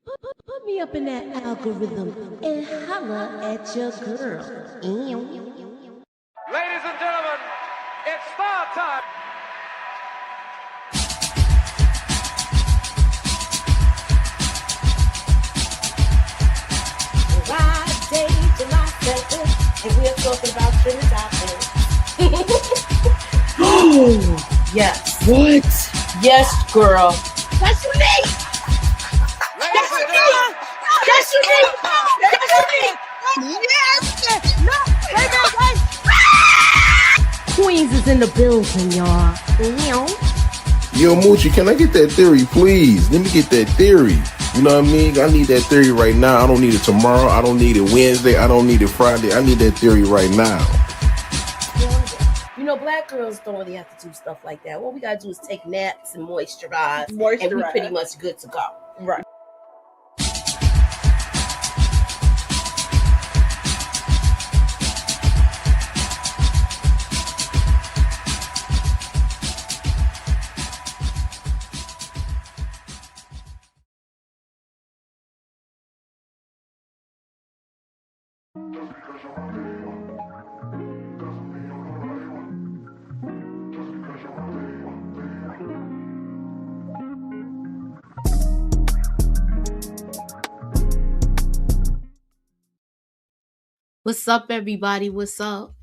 Put me up in that algorithm and holla at your girl. Ladies and gentlemen, it's star time. Friday, July 7th, and we're talking about Trinidad. Oh, Yes. what? Yes, girl. That's unique. Ladies and gentlemen, That's unique. That's unique. Yes. No. Wait. Queens is in the building, y'all. Yo, Moochie, can I get that theory, please? Let me get that theory. You know what I mean? I need that theory right now. I don't need it tomorrow. I don't need it Wednesday. I don't need it Friday. I need that theory right now. You know, black girls don't really have to do stuff like that. What we gotta do is take naps and moisturize. And we pretty much good to go. Right. What's up, everybody? What's up?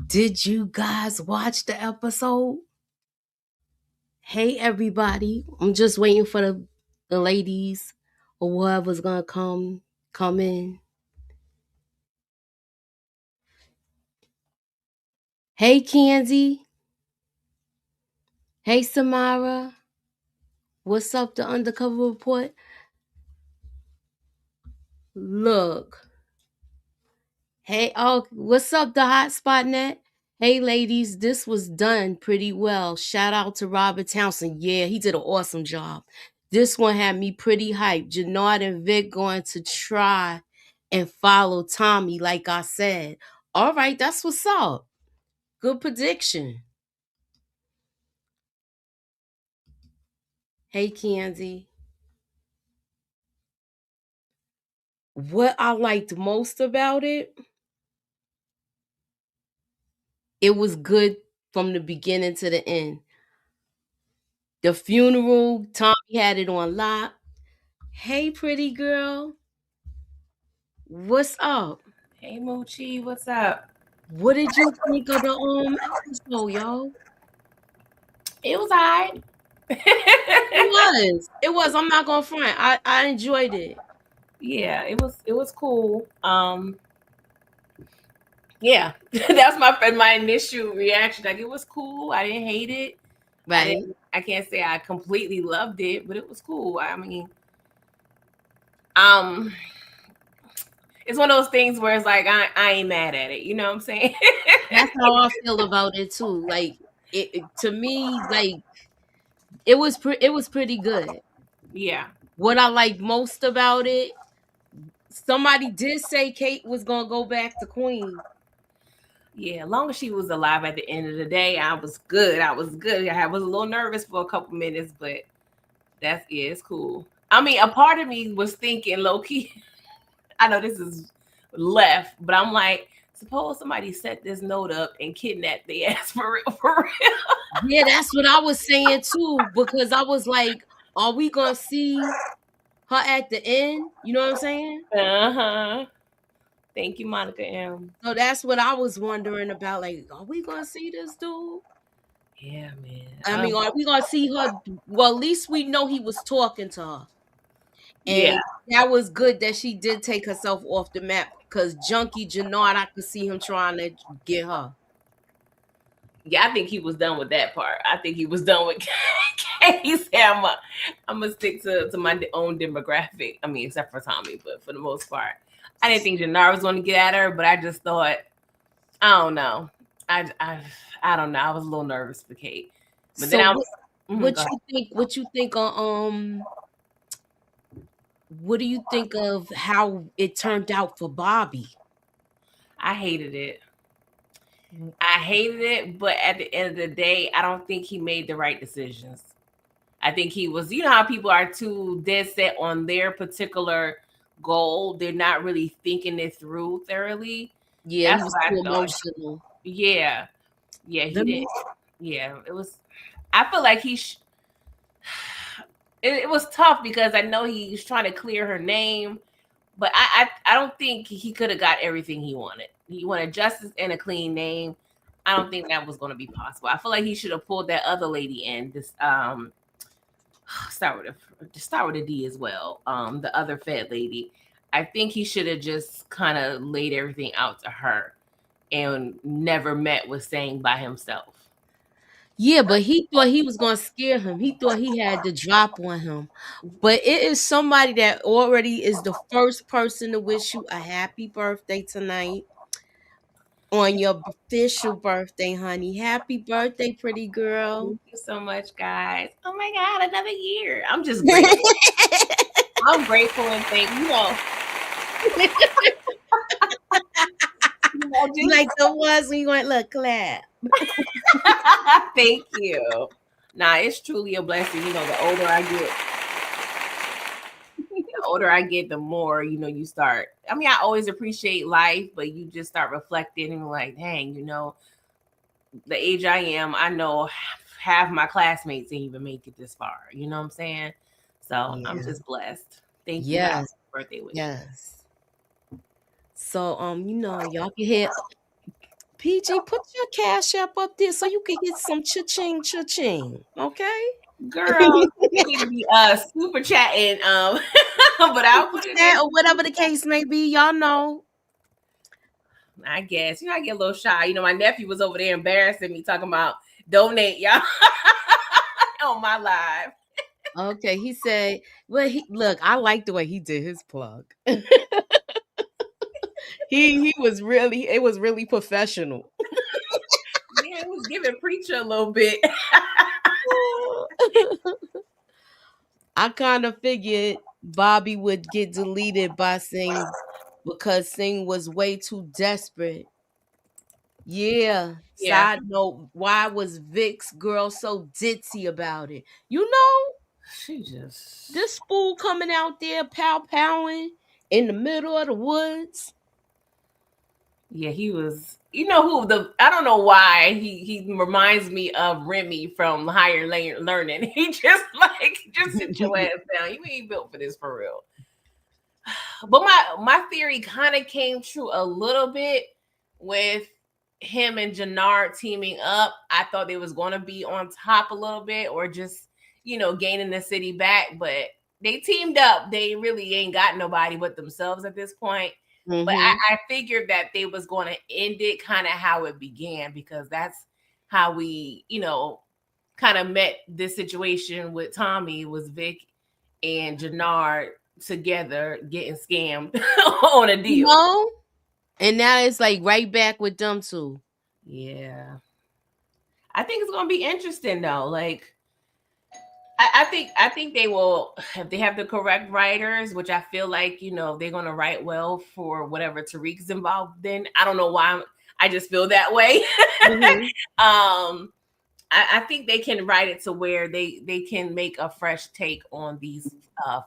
Did you guys watch the episode? Hey, everybody. I'm just waiting for the ladies or whoever's gonna come in. Hey, KHANDI. Hey, Samara. What's up, the undercover report? Look. Hey, what's up, the hotspot net? Hey, ladies, this was done pretty well. Shout out to Robert Townsend. Yeah, he did an awesome job. This one had me pretty hyped. Jannard and Vic going to try and follow Tommy, like I said. All right, that's what's up. Good prediction. Hey, KHANDI. What I liked most about it, it was good from the beginning to the end. The funeral, Tommy had it on lock. Hey, pretty girl. What's up? Hey, Moochie, what's up? What did you think of the episode, y'all? It was all right. It was. I'm not gonna front. I enjoyed it. Yeah, it was cool. Yeah, that's my initial reaction. Like, it was cool. I didn't hate it. Right. I can't say I completely loved it, but it was cool. I mean, it's one of those things where it's like I ain't mad at it. You know what I'm saying? That's how I feel about it too. Like it to me, like it was pretty good. Yeah. What I liked most about it, somebody did say Kate was gonna go back to Queen. Yeah, as long as she was alive at the end of the day, I was good. I was a little nervous for a couple minutes, but it's cool. I mean, a part of me was thinking, low key, I know this is left, but I'm like, suppose somebody set this note up and kidnapped the ass for real. Yeah, that's what I was saying too, because I was like, are we gonna see her at the end? You know what I'm saying? Uh-huh. Thank you, Monica M. So that's what I was wondering about. Like, are we gonna see this dude? Yeah, man. I mean, are we gonna see her? Well, at least we know he was talking to her. And that was good that she did take herself off the map, because Junkie Jannard, I could see him trying to get her. Yeah, I think he was done with that part. I think he was done with He said, I'm gonna stick to my own demographic. I mean, except for Tommy, but for the most part, I didn't think Jannard was going to get at her, but I just thought, I don't know. I don't know. I was a little nervous for Kate. But so then I was. What you think? What do you think of how it turned out for Bobby? I hated it. But at the end of the day, I don't think he made the right decisions. I think he was, you know how people are too dead set on their particular goal. They're not really thinking it through thoroughly. Yeah, he That's was what I too thought. emotional. Yeah. Yeah, he Let did. me Yeah, it was. I feel like it was tough because I know he's trying to clear her name, but I don't think he could have got everything he wanted. He wanted justice and a clean name. I don't think that was going to be possible. I feel like he should have pulled that other lady in. This start with a D as well. The other Fed lady. I think he should have just kind of laid everything out to her and never met with saying by himself. Yeah, but he thought he was gonna scare him. He thought he had the drop on him. But it is somebody that already is the first person to wish you a happy birthday tonight on your official birthday, honey. Happy birthday, pretty girl. Thank you so much, guys. Oh my God, another year. I'm just grateful. I'm grateful and thank you know. You like the ones when you went, look, clap. Thank you. Nah, it's truly a blessing. You know, the more, you know, you start. I mean, I always appreciate life, but you just start reflecting and like, dang, you know, the age I am, I know half my classmates didn't even make it this far. You know what I'm saying? So I'm just blessed. Thank you guys Yes. for birthday wish. Yes. So you know, y'all can hit PG, put your cash app up there so you can get some cha-ching, cha-ching. Okay? Girl, you need to be super chatting. But I'll put it in. Or whatever the case may be, y'all know. I guess. You know, I get a little shy. You know, my nephew was over there embarrassing me, talking about donate, y'all, on my live. Okay, he said, well, look, I like the way he did his plug. He was really, it was really professional. Yeah, it was giving preacher a little bit. I kind of figured Bobby would get deleted by Singh because Singh was way too desperate. Yeah. Yeah. Side note, why was Vic's girl so ditzy about it? You know, She just. this fool coming out there pow-powing in the middle of the woods. Yeah, he was. You know who I don't know why he reminds me of Remy from Higher Learning. He just sit your ass down. You ain't built for this for real. But my theory kind of came true a little bit with him and Jannard teaming up. I thought they was going to be on top a little bit or just, you know, gaining the city back, but they teamed up. They really ain't got nobody but themselves at this point. Mm-hmm. But I figured that they was going to end it kind of how it began, because that's how we, you know, kind of met this situation with Tommy, was Vic and Jannard together getting scammed on a deal. You know? And now it's like right back with them two. Yeah. I think it's gonna be interesting though. Like I think they will, if they have the correct writers, which I feel like, you know, they're gonna write well for whatever Tariq's involved in. I don't know why, I just feel that way. Mm-hmm. I think they can write it to where they can make a fresh take on these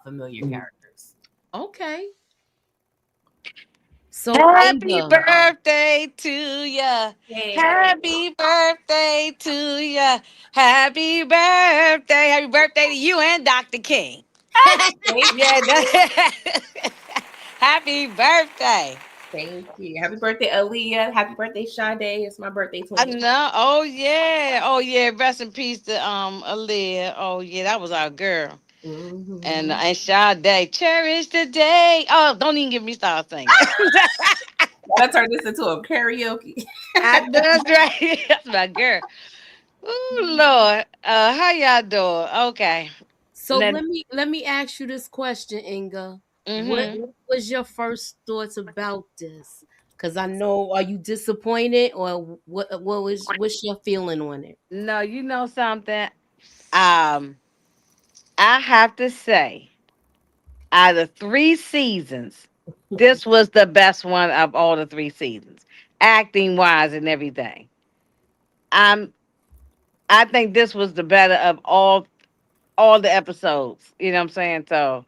familiar characters. Okay. So happy birthday to ya. Hey. Happy birthday to ya. Happy birthday. Happy birthday to you and Dr. King. Happy birthday. Thank you. Happy birthday, Aaliyah. Happy birthday, Sade. It's my birthday twin. I know. Oh yeah. Oh yeah. Rest in peace to Aaliyah. Oh yeah, that was our girl. Mm-hmm. And Sade, cherish the day. Oh, don't even get me started singing. I turned this into a karaoke. That's right. That's my girl. Oh Lord. How y'all doing? Okay. So let me ask you this question, Inga. Mm-hmm. What was your first thoughts about this? Because I know, are you disappointed, or what's your feeling on it? No, you know something. I have to say, out of 3 seasons, this was the best one of all the 3 seasons, acting wise and everything. I think this was the better of all all the episodes. You know what I'm saying? So,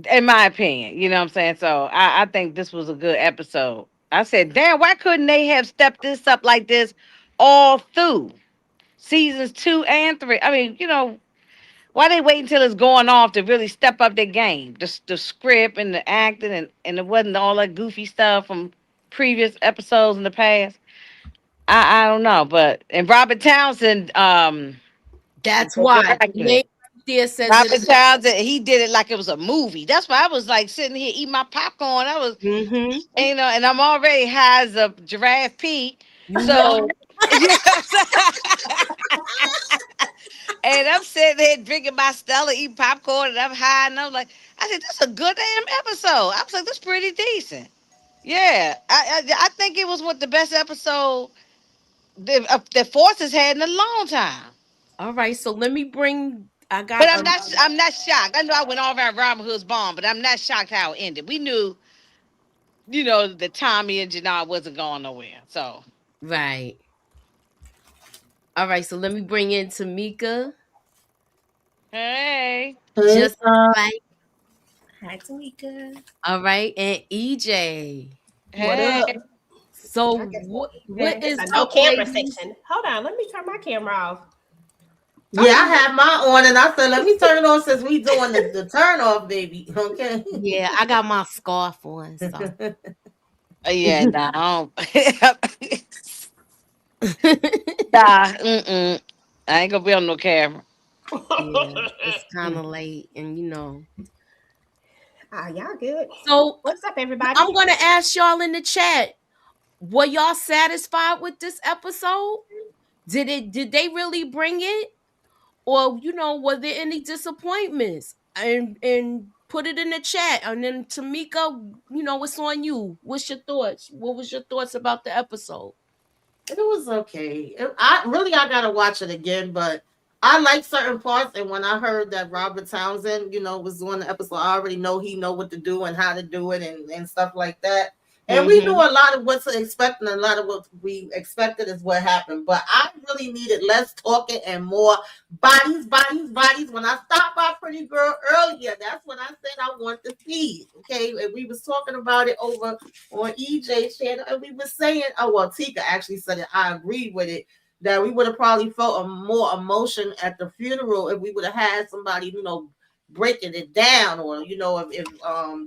in my opinion, you know what I'm saying? So, I think this was a good episode. I said, damn, why couldn't they have stepped this up like this all through seasons 2 and 3? I mean, why they wait until it's going off to really step up their game? The script and the acting, and it wasn't all that goofy stuff from previous episodes in the past. I don't know, but and Robert Townsend, That's the why. director. The name right there says Robert it. Townsend, he did it like it was a movie. That's why I was like sitting here eating my popcorn. I was, Mm-hmm. and I'm already high as a giraffe pee. You So, know? you know what I'm saying? And I'm sitting there drinking my Stella, eating popcorn, and I'm high, and I'm like, I said, that's a good damn episode. I was like, that's pretty decent. Yeah, I think it was the best episode that Forces had in a long time. All right, so let me bring. I But got I'm not shocked. I know I went all around Robin Hood's bomb, but I'm not shocked how it ended. We knew, that Tommy and Janelle wasn't going nowhere. So right. All right, so let me bring in Tamika. hey, Just like. Hi, Tamika. All right, and EJ. What hey, up? So I guess what is it's a no up, camera ladies? section. Hold on, let me turn my camera off. Yeah, I had my on, and I said, let me turn it on since we doing the turn off, baby. Okay. Yeah, I got my scarf on. So. yeah, nah, nah, I ain't gonna be on no camera. Yeah, it's kind of late, and Y'all good? So What's up, everybody? I'm gonna ask y'all in the chat: were y'all satisfied with this episode? Did they really bring it, or were there any disappointments? And put it in the chat, and then Tamika, it's on you. What's your thoughts? What was your thoughts about the episode? It was okay. I gotta watch it again, but I like certain parts. And when I heard that Robert Townsend, was doing the episode, I already know he know what to do and how to do it and stuff like that. And we knew a lot of what to expect, and a lot of what we expected is what happened. But I really needed less talking and more bodies, bodies, bodies. When I stopped by Pretty Girl earlier, that's when I said I want to see. Okay, and we was talking about it over on EJ's channel, and we were saying, oh well, Tika actually said it. I agreed with it. That we would have probably felt a more emotion at the funeral if we would have had somebody, breaking it down, or if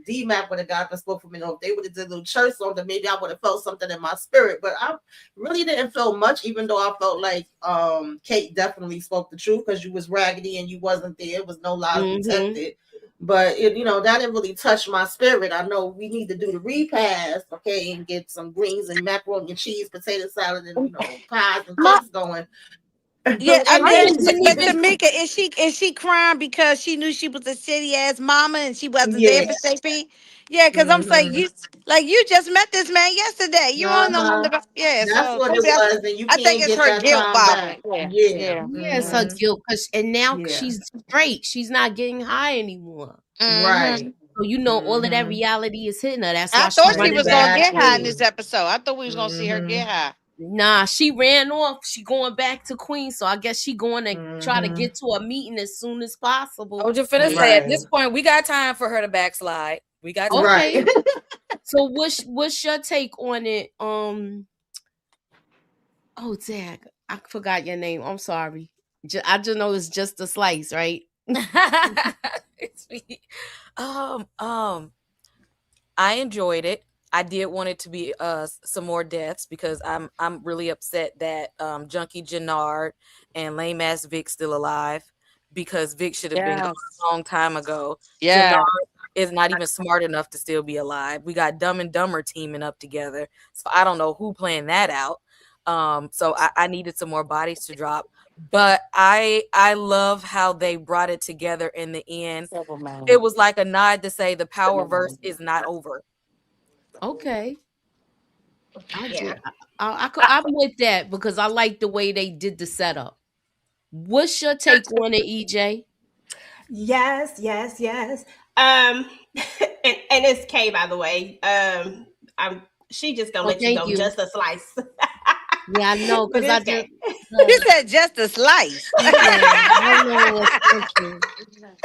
D-Mac would have got the spoke for me, if they would have did a little church song, then maybe I would have felt something in my spirit. But I really didn't feel much, even though I felt like Kate definitely spoke the truth, because you was raggedy and you wasn't there. It was no lies detected. But that didn't really touch my spirit. I know we need to do the repast, okay, and get some greens and macaroni and cheese, potato salad, and pies and cakes going. Yeah, I mean, but even Tamika, is she crying because she knew she was a shitty ass mama and she wasn't there for JP? Yeah, because I'm saying you just met this man yesterday. You don't know nothing about That's so what it maybe was, and you I think can't it's get her that guilt time bothering. back. Yeah. it's her guilt, and now she's straight. She's not getting high anymore. Right. So all of that reality is hitting her. That's why I thought she running was back. gonna get high in this episode. I thought we was gonna see her get high. Nah, she ran off. She going back to Queens, so I guess she going to try to get to a meeting as soon as possible. I was just finna say, at this point, we got time for her to backslide. We got time. Okay. So what's your take on it? Oh, Zach, I forgot your name. I'm sorry. I just know it's just a slice, right? It's me. I enjoyed it. I did want it to be some more deaths, because I'm really upset that Junkie Jannard and lame ass Vic still alive, because Vic should have been gone a long time ago. Yeah. Jannard is not even smart enough to still be alive. We got Dumb and Dumber teaming up together, so I don't know who planned that out. So I needed some more bodies to drop. But I love how they brought it together in the end. It was like a nod to say the Powerverse is not over. Okay. I'm with that, because I like the way they did the setup. What's your take on it, EJ? Yes. And it's Kay, by the way. She just gonna let you go. Just a slice. Yeah, I know, But because I it's just. okay. You said just a slice. Yeah, I know what's funky. But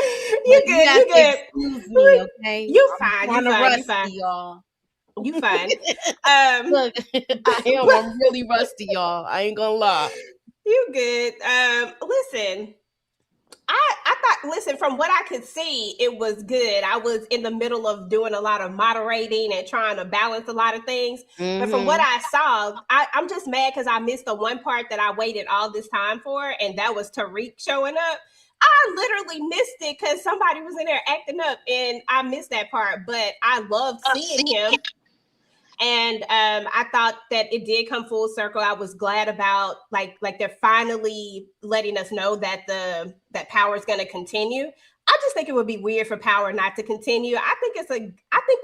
You you good. have You to good. excuse me, okay? You I'm fine. You kind of fine. You rusty, fine. y'all. You fine. Look, I am. But I'm really rusty, y'all. I ain't gonna lie. you good. Listen. I thought, listen, from what I could see, it was good. I was in the middle of doing a lot of moderating and trying to balance a lot of things. But from what Mm-hmm. I saw, I'm just mad because I missed the one part that I waited all this time for, and that was Tariq showing up. I literally missed it because somebody was in there acting up, and I missed that part. But I loved seeing him. And I thought that it did come full circle. I was glad about like they're finally letting us know that that Power is going to continue. I just think it would be weird for Power not to continue. I think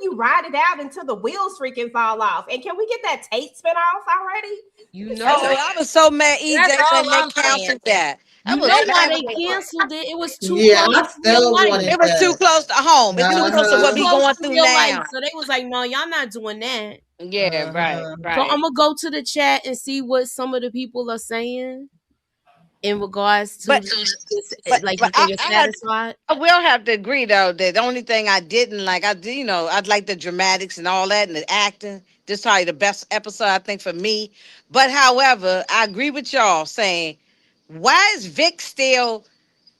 you ride it out until the wheels freaking fall off. And can we get that Tate spinoff already? You It's know, such Oh, a I was so mad, That's EJ, when all they I'm saying. canceled that. I you was know That's why mad. all they I'm saying. canceled it? It was too Yeah, close I to real still life. wanted It was too that. close to home. It's It too was close to too what we Uh-huh. close going to through real life. now. So they was like, no, y'all not doing that. Yeah, right, Uh-huh. So I'm right. gonna go to the chat and see what some of the people are saying in regards to But like but you think you're satisfied. I will have to agree though that the only thing I didn't like, I'd like the dramatics and all that and the acting. This is probably the best episode I think for me. But however, I agree with y'all saying, why is Vic still?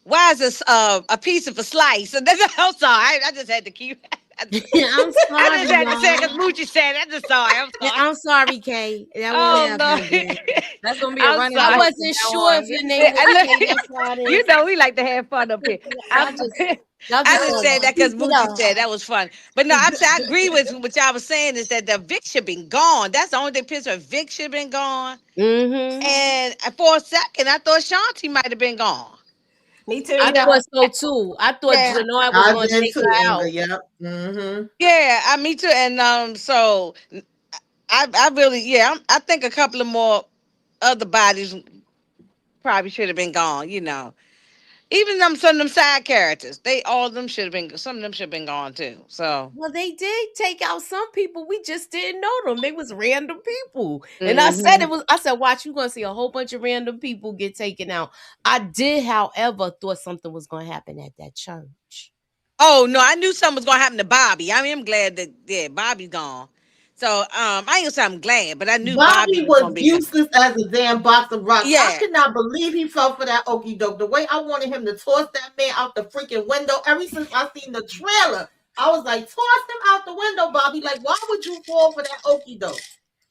Why is this a piece of a slice? And then, I'm sorry, I just had to keep. I I'm just sorry, had to say it because y'all. Moochie said it. I'm just sorry. I'm Yeah, sorry. I'm sorry, Kay. That won't Oh happen no. again. That's gonna be a I'm running I sorry. joke from wasn't now sure if on. your Yeah, name was Kay. That's why I you didn't. know we like to have fun up here. I just y'all I just just gonna said that because keep it Moochie up. said that was fun. But no, I'm saying I agree with what y'all was saying is that the Vic should been gone. That's the only thing pissed me. Vic should have been gone. Mm-hmm. And for a second, I thought Shanti might have been gone. me I You too. know, thought so too. I thought yeah, Janoy was I gonna did take too, her Inga. out. Yep. Mm-hmm. yeah, me too. And so I really, I think a couple of more other bodies probably should have been gone. You know, even some of them side characters, all of them should have been. Some of them should have been gone too. So. Well, they did take out some people. We just didn't know them. They was random people. And I said Mhm. watch, you're gonna see a whole bunch of random people get taken out. I did, however, thought something was gonna happen at that church. Oh no, I knew something was gonna happen to Bobby. I mean, I'm glad that Bobby's gone. So I ain't gonna say I'm glad, but I knew Bobby Bobby was was gonna be gone. useless as a damn box of rocks. I Yeah. could not believe he fell for that okie doke. The way I wanted him to toss that man out the freaking window ever since I seen the trailer. I was like, toss him out the window, Bobby. Like, why would you fall for that okie doke?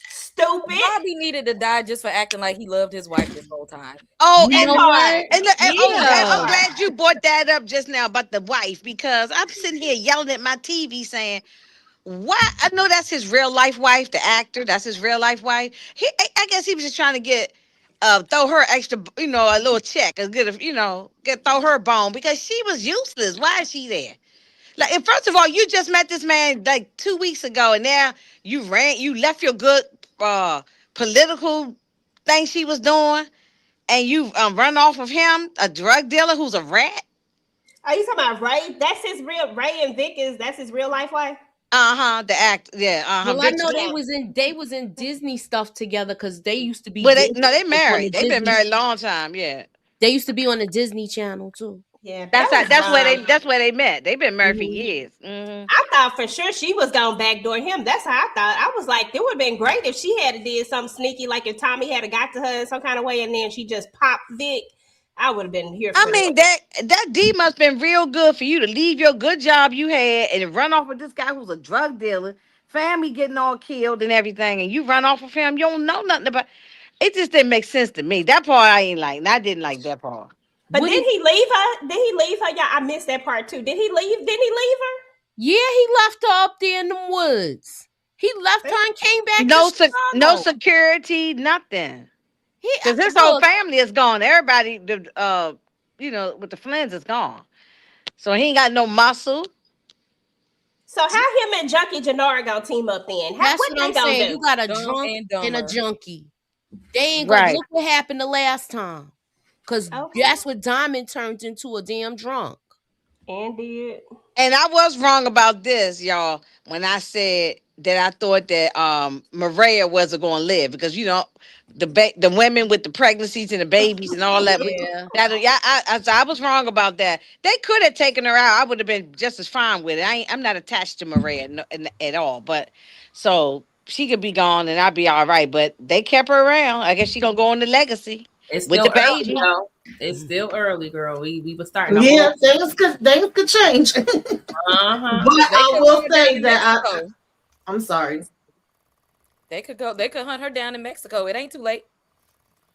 Stupid. Bobby needed to die just for acting like he loved his wife this whole time. Oh, You and know what? and I'm Yeah. glad you brought that up just now about the wife because I'm sitting here yelling at my TV saying, "Why?" I know that's his real life wife, the actor. That's his real life wife. I guess he was just trying to get throw her extra, a little check, as good, throw her bone because she was useless. Why is she there? Like, and first of all, you just met this man like 2 weeks ago, and now you left your good uh political thing she was doing, and you run off of him, a drug dealer who's a rat. Are you talking about Ray? That's his real Ray and Vic that's his real life wife? The act, yeah, Well, I know Yeah. they was in Disney stuff together because they used to be Well, Disney, they like, on the married. They've been Disney. married a long time. Yeah, They used to be on the Disney Channel too. Yeah, that was that's where they met. They've been married for Mhm. years. Hmm. I thought for sure she was gonna backdoor him. That's how I thought. I was like, it would have been great if she had did something sneaky, like if Tommy had got to her in some kind of way, and then she just popped Vic. I would have been here I for that. mean that D must been real good for you to leave your good job you had and run off with this guy who's a drug dealer, family getting all killed and everything, and you run off with him. You don't know nothing about. It just didn't make sense to me. That part I ain't like. And I didn't like that part. But What did did he leave her? Did he leave her? Yeah, I missed that part too. Did he leave? Didn't he leave Yeah, he left her up there in the woods. He left her? her and came back to No Chicago. security, nothing. He Because his whole look, family is gone. Everybody, with the Flins is gone. So he ain't got no muscle. So how him and Junkie Janora gonna team up then? that's What what they I'm gonna saying. You do? got a Dumb drunk and and a dumber. junkie. They ain't gonna Right. look what happened the last time. Cause Okay, that's what Diamond turned into, a damn drunk. and did And I was wrong about this, y'all, when I said that I thought that Maria wasn't going to live because the women with the pregnancies and the babies and all that. Yeah. So I was wrong about that. They could have taken her out. I would have been just as fine with it. I'm not attached to Maria at all. But so she could be gone and I'd be all right. But they kept her around. I guess she gonna go on the legacy It's with still the early, baby. though. It's still early, girl. We were starting. Yeah, things could change. But I will say that I'm sorry. They could go. They could hunt her down in Mexico. It ain't too late.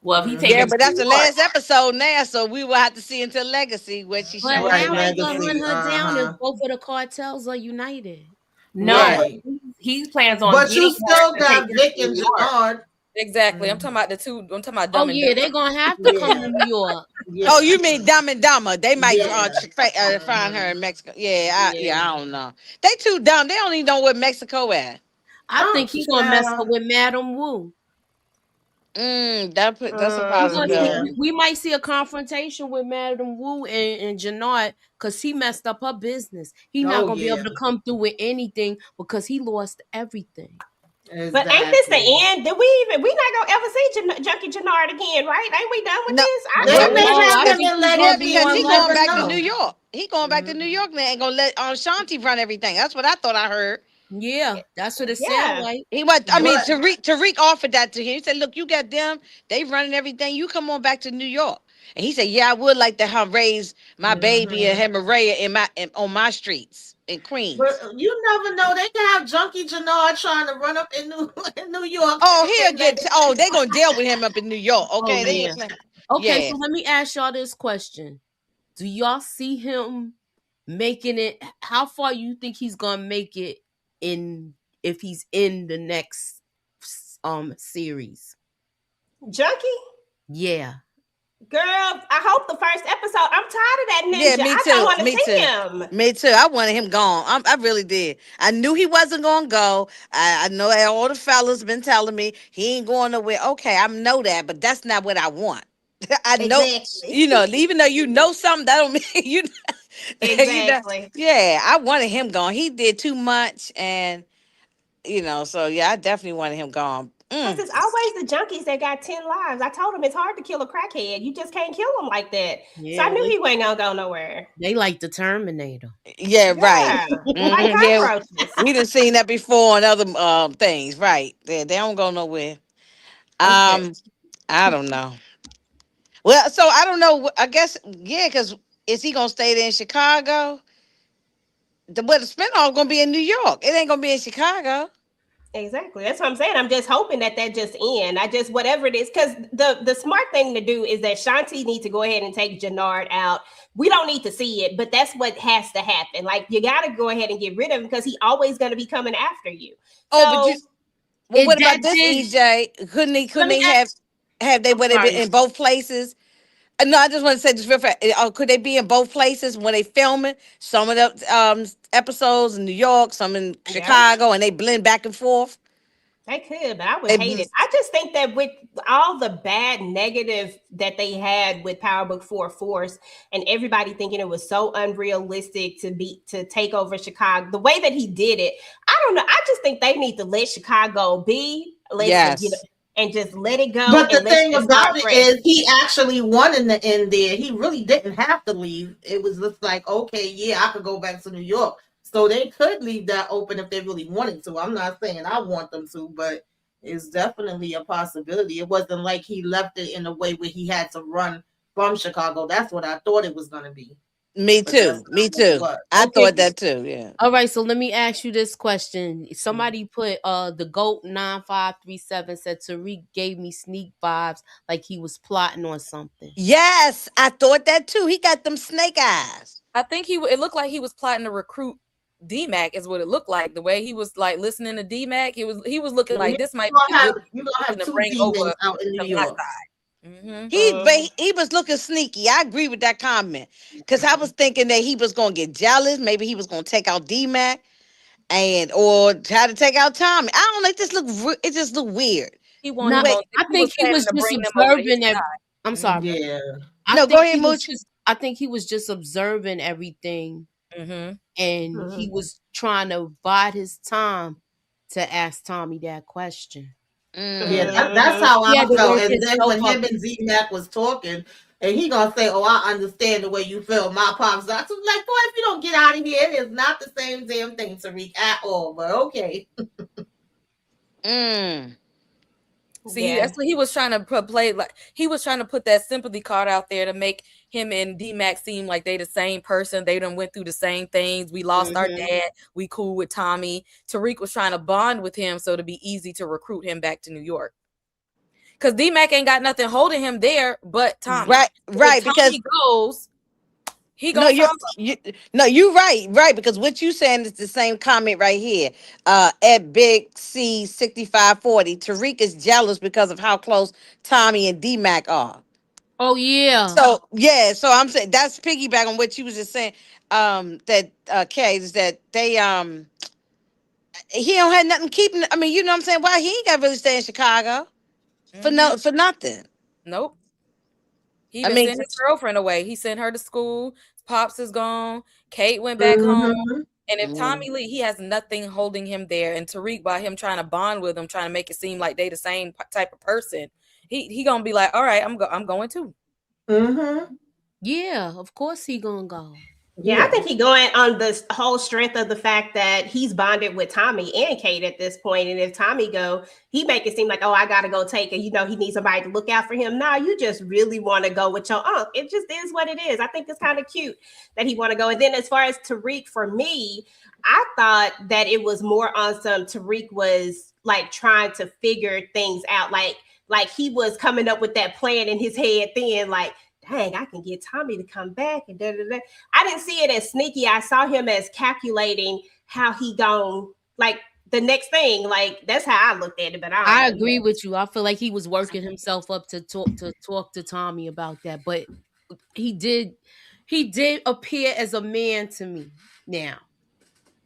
Well, if he takes but that's the last episode now, so we will have to see until Legacy when she But shows how up. they gonna hunt her down if both of the cartels are united? No, Right. he plans on. But you still got Vic and Jannard. Exactly. I'm talking about the two. I'm talking about Oh Dumb and yeah, Dumber. they're gonna have to come to New York. Yeah. Oh, you mean Dumb and Dumber? They might find her in Mexico. I don't know. They too dumb. They don't even know where Mexico at. I think he's gonna mess up with Madam Wu. That's a possibility. We might see a confrontation with Madam Wu and Jannard because he messed up her business. He's not gonna be able to come through with anything because he lost everything. Exactly. But ain't this the end? We not gonna ever see Junkie Jannard again, right? Ain't we done with this? Because he's going back to New York. He going back to New York now and gonna let Shanti run everything. That's what I thought I heard. Yeah, that's what it sounds like. Tariq offered that to him. He said, "Look, you got them. They running everything. You come on back to New York." And he said, "Yeah, I would like to have raise my baby and have Maria on my streets in Queens." But you never know. They can have Junkie Jannard trying to run up in New York. Oh, they gonna deal with him up in New York. Okay, So let me ask y'all this question: do y'all see him making it? How far you think he's gonna make it if he's in the next series? Junkie? Yeah. Girl, I hope the first episode. I'm tired of that ninja. Yeah, me too. I don't want to see him. Me too. I wanted him gone. I really did. I knew he wasn't going to go. I know all the fellas been telling me he ain't going nowhere. Okay, I know that, but that's not what I want. I know, even though you know something, that don't mean you. Exactly. I wanted him gone. He did too much, and so I definitely wanted him gone. Because it's always the junkies that got 10 lives. I told him it's hard to kill a crackhead. You just can't kill him like that. Yeah, so I knew he wasn't gonna go nowhere. They like the Terminator. Yeah, right. Like cockroaches. We done seen that before on other things, right? They don't go nowhere. I don't know. Well, so I don't know. I guess because is he gonna stay there in Chicago? The spinoff gonna be in New York. It ain't gonna be in Chicago. Exactly. That's what I'm saying. I'm just hoping that just end. Whatever it is, because the smart thing to do is that Shanti needs to go ahead and take Jannard out. We don't need to see it, but that's what has to happen. Like, you got to go ahead and get rid of him because he's always going to be coming after you. But what about this, EJ? Couldn't he have they would have been in both places? No, I just want to say this real fast. Could they be in both places when they filming? Some of the episodes in New York, some in Chicago, and they blend back and forth. They could, but I would hate it. I just think that with all the bad negative that they had with Power Book 4 Force and everybody thinking it was so unrealistic to take over Chicago, the way that he did it, I don't know. I just think they need to let Chicago be. And just let it go. But the thing about it is he actually won in the end there. He really didn't have to leave. It was just like, okay, yeah, I could go back to New York. So they could leave that open if they really wanted to. I'm not saying I want them to, but it's definitely a possibility. It wasn't like he left it in a way where he had to run from Chicago. That's what I thought it was going to be. Me too. I thought that too. Yeah. All right. So let me ask you this question. Somebody put the GOAT 9537 said Tariq gave me sneak vibes like he was plotting on something. Yes, I thought that too. He got them snake eyes. I think it looked like he was plotting to recruit D-Mac is what it looked like. The way he was like listening to D-Mac, he was looking like this might be you gonna have two demons out in New York. He was looking sneaky. I agree with that comment because I was thinking that he was gonna get jealous. Maybe he was gonna take out D-Mac or try to take out Tommy. I don't know. It just looked weird. I think he was just observing that. I'm sorry. Yeah. Go ahead, Mooch. I think he was just observing everything, and he was trying to bide his time to ask Tommy that question. Yeah, that's how He I had to felt. work And then himself when up. him and Z Mac was talking, and he gonna say, "Oh, I understand the way you feel." My pops, I was like, "Boy, if you don't get out of here, it is not the same damn thing, Tariq, at all." But okay. See, Yeah. that's what he was trying to play. Like he was trying to put that sympathy card out there to make him and D-Mac seem like they the same person. They done went through the same things. We lost our dad. We cool with Tommy. Tariq was trying to bond with him so to be easy to recruit him back to New York. Because D-Mac ain't got nothing holding him there but Tommy. Right, If because Tommy goes, he gonna follow. you're right, because what you saying is the same comment right here. At Big C 6540, Tariq is jealous because of how close Tommy and D-Mac are. Oh yeah. So so I'm saying that's piggyback on what you was just saying. That Kay is that they he don't have nothing keeping. I mean, you know what I'm saying? Why he ain't got to really stay in Chicago for nothing. Nope. He I even mean, sent his girlfriend away. He sent her to school. Pops is gone. Kate went back home. And if Tommy Lee, he has nothing holding him there. And Tariq, by him trying to bond with him, trying to make it seem like they the same type of person, he gonna be like, all right, I'm going too. Yeah, of course he gonna go. Yeah, I think he going on the whole strength of the fact that he's bonded with Tommy and Kate at this point. And if Tommy go, he make it seem like, oh, I gotta go take it. You know, he needs somebody to look out for him. Nah, you just really want to go with your uncle. It just is what it is. I think it's kind of cute that he want to go. And then as far as Tariq, for me, I thought that it was more on some Tariq was like trying to figure things out. Like he was coming up with that plan in his head then, like, dang, I can get Tommy to come back and da da da. I didn't see it as sneaky. I saw him as calculating how he gone, like the next thing. Like that's how I looked at it. But I agree with you. I feel like he was working himself up to talk to Tommy about that. But he did appear as a man to me now.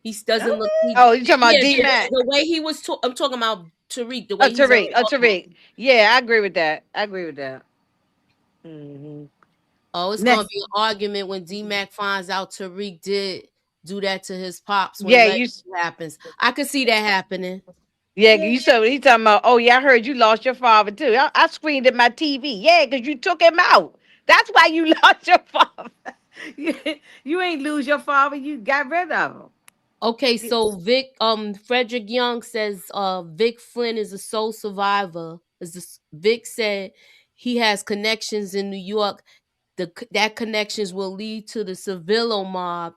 He doesn't look. you talking about D-Mac? The way he was. I'm talking about Tariq. The way Tariq. Yeah, I agree with that. Oh, it's gonna be an argument when D-Mac finds out Tariq did do that to his pops when happens. I could see that happening. Yeah, you said he talking about, oh yeah, I heard you lost your father too. I screamed at my TV. Yeah, because you took him out. That's why you lost your father. You ain't lose your father, you got rid of him. Okay, so Frederick Young says Vic Flynn is a sole survivor. Vic said he has connections in New York. That connections will lead to the Civillo mob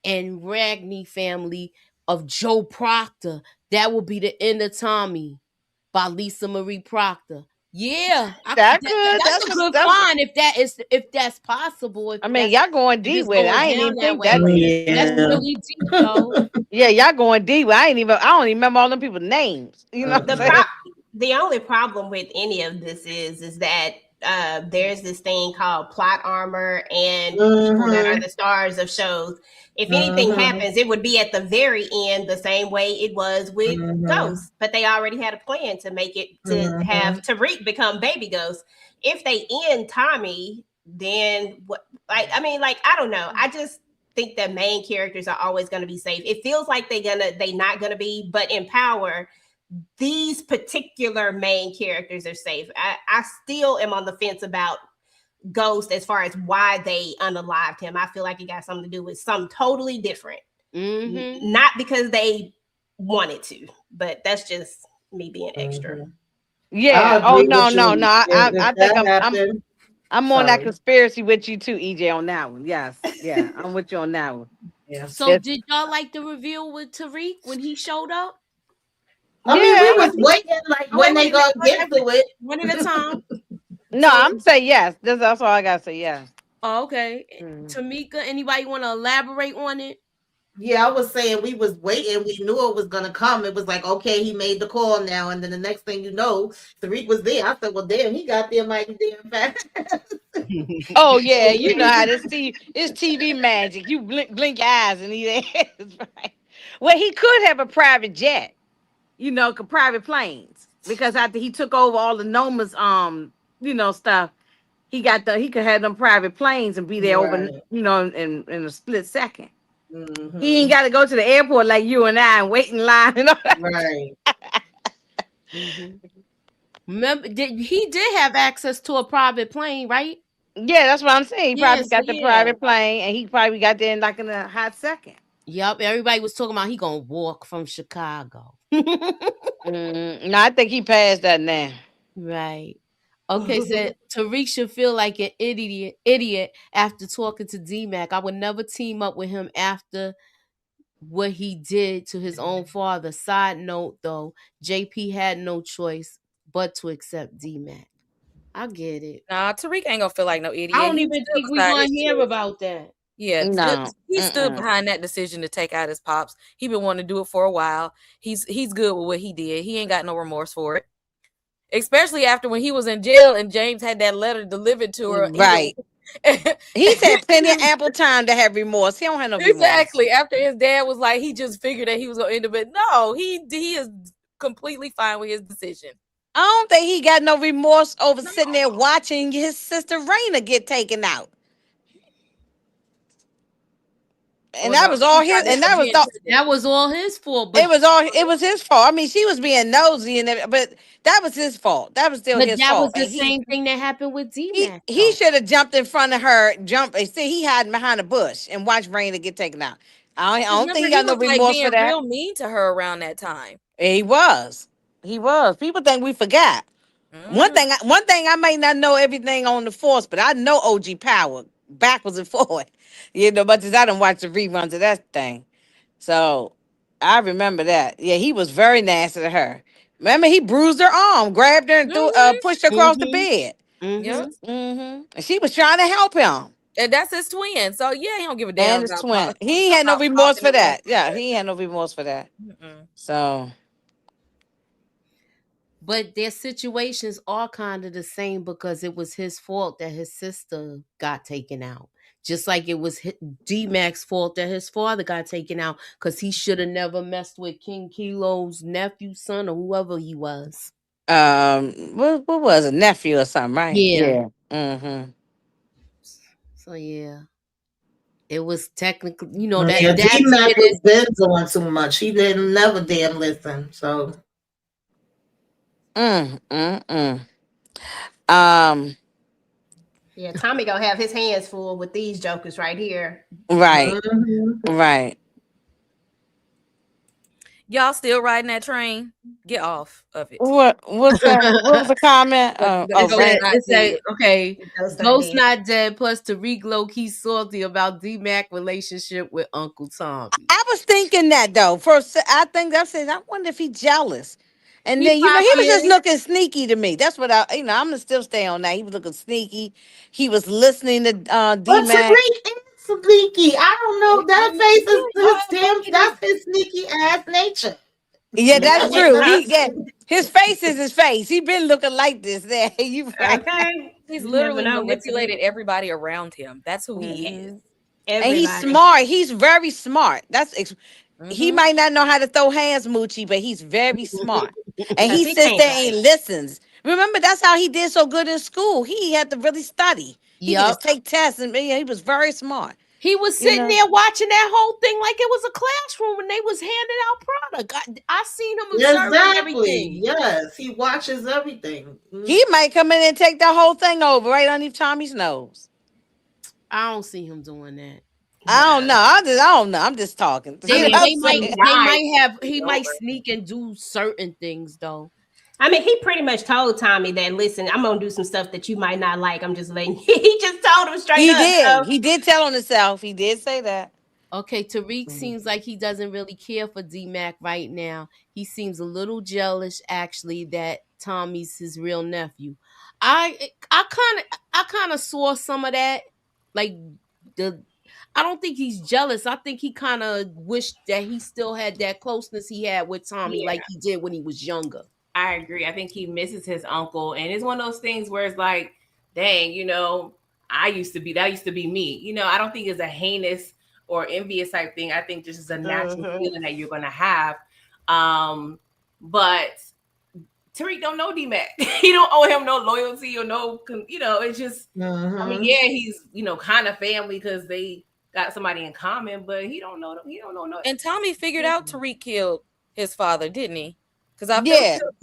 and Ragney family of Joe Proctor. That will be the end of Tommy by Lisa Marie Proctor. Yeah, that's a good find if that's possible. I mean, y'all going deep with it. I ain't even think that. That's really deep, though. Yeah, y'all going deep. I don't even remember all them people's names. You know, the only problem with any of this is that there's this thing called plot armor and people that are the stars of shows. If anything happens, it would be at the very end, the same way it was with Ghost. But they already had a plan to make it to have Tariq become Baby Ghost. If they end Tommy, then what? I don't know. I just think that main characters are always going to be safe. It feels like they not going to be, but in Power, these particular main characters are safe. I still am on the fence about Ghost as far as why they unalived him. I feel like it got something to do with something totally different. Not because they wanted to, but that's just me being extra. Yeah. Oh no. I think I'm on that conspiracy with you too, EJ, on that one. Yes. Yeah, I'm with you on that one. Yeah. So did y'all like the reveal with Tariq when he showed up? I mean, we was waiting like when they gonna get to it. One at a time. No, I'm saying yes. That's all I gotta say. Yes. Oh, okay. Tamika, anybody want to elaborate on it? Yeah, I was saying we was waiting. We knew it was gonna come. It was like, okay, he made the call now, and then the next thing you know, Tariq was there. I said, well, damn, he got there mighty damn fast. Oh yeah, you know how this TV magic. You blink your eyes and he is right. Well, he could have a private jet, private planes, because after he took over all the Noma's stuff, he could have them private planes and be there over, in a split second. He ain't got to go to the airport like you and I and wait in line. And all that. Right. Remember, he did have access to a private plane, right? Yeah, that's what I'm saying. He probably Yes, got the yeah. private plane, and he probably got there in like in a hot second. Yep, everybody was talking about he gonna walk from Chicago. No, I think he passed that now. Right. Okay, said Tariq should feel like an idiot after talking to D-Mac. I would never team up with him after what he did to his own father. Side note though, JP had no choice but to accept D-Mac. I get it. Nah, Tariq ain't gonna feel like no idiot. I don't He even stood think we're beside gonna his hear choice. about that. Yeah, No. he stood behind that decision to take out his pops. He been wanting to do it for a while. He's good with what he did. He ain't got no remorse for it. Especially after when he was in jail and James had that letter delivered to her. Right. He's had plenty of ample time to have remorse. He don't have no remorse. Exactly. After his dad was like, he just figured that he was gonna end up. No, he is completely fine with his decision. I don't think he got no remorse over sitting there watching his sister Raina get taken out. And that was all his. And that was all his fault. But it was his fault. I mean, she was being nosy, but that was his fault. That was still his that fault. was the same thing that happened with D-Mac. He should have jumped in front of her. See, he hiding behind a bush and watched Raina get taken out. I don't think he got no remorse for that. Real mean to her around that time. He was. People think we forgot. One thing I might not know everything on the force, but I know OG Power backwards and forward. But I don't watch the reruns of that thing. So I remember that. Yeah, he was very nasty to her. Remember, he bruised her arm, grabbed her and pushed her across the bed. And she was trying to help him. And that's his twin. So yeah, he don't give a damn. And his twin. He ain't had no remorse for that. Yeah, he had no remorse for that. So. But their situations are kind of the same because it was his fault that his sister got taken out. Just like it was D-Mac's fault that his father got taken out because he should have never messed with King Kilo's nephew, son, or whoever he was. What was it? Nephew or something, right? Yeah. Mm-hmm. So yeah. It was technically, that D-Mac was been doing too much. He didn't never damn listen. So yeah, Tommy gonna have his hands full with these jokers right here. Right. Right. Y'all still riding that train? Get off of it. What's that? What was the comment? Okay. Ghost not dead. Plus Tariq low-key salty about D-Mac relationship with Uncle Tommy. I was thinking that though. First, I think that's it. I wonder if he's jealous. And then he was just looking sneaky to me. That's what I'm gonna still stay on that. He was looking sneaky. He was listening to D-Mac. But Tariq is sneaky. I don't know. That face is that's his sneaky ass nature. Yeah, that's true. His face is his face. He been looking like this. There, you right. Okay. He's literally manipulated everybody around him. That's who he is. And he's smart. He's very smart. He might not know how to throw hands, Moochie, but he's very smart. And he sits there and listens. Remember, that's how he did so good in school. He had to really study. He could just take tests, and he was very smart. He was sitting there watching that whole thing like it was a classroom when they was handing out product. I seen him observing everything. Yes, he watches everything. He might come in and take that whole thing over right underneath Tommy's nose. I don't see him doing that. I don't know. I don't know. I'm just talking. He might sneak and do certain things though. I mean, he pretty much told Tommy that, listen, I'm going to do some stuff that you might not like. I'm just letting you. He just told him straight up. He did. So. He did tell on himself. He did say that. Okay, Tariq seems like he doesn't really care for D-Mac right now. He seems a little jealous, actually, that Tommy's his real nephew. I kind of saw some of that. Like, I don't think he's jealous. I think he kind of wished that he still had that closeness he had with Tommy like he did when he was younger. I agree. I think he misses his uncle. And it's one of those things where it's like, dang, that used to be me. I don't think it's a heinous or envious type thing. I think just is a natural feeling that you're going to have. But Tariq don't know D-Mac. He don't owe him no loyalty or no, it's just, I mean, yeah, he's, kind of family because they got somebody in common, but he don't know. He don't know no. And Tommy figured out Tariq killed his father, didn't he? Because I Yeah. felt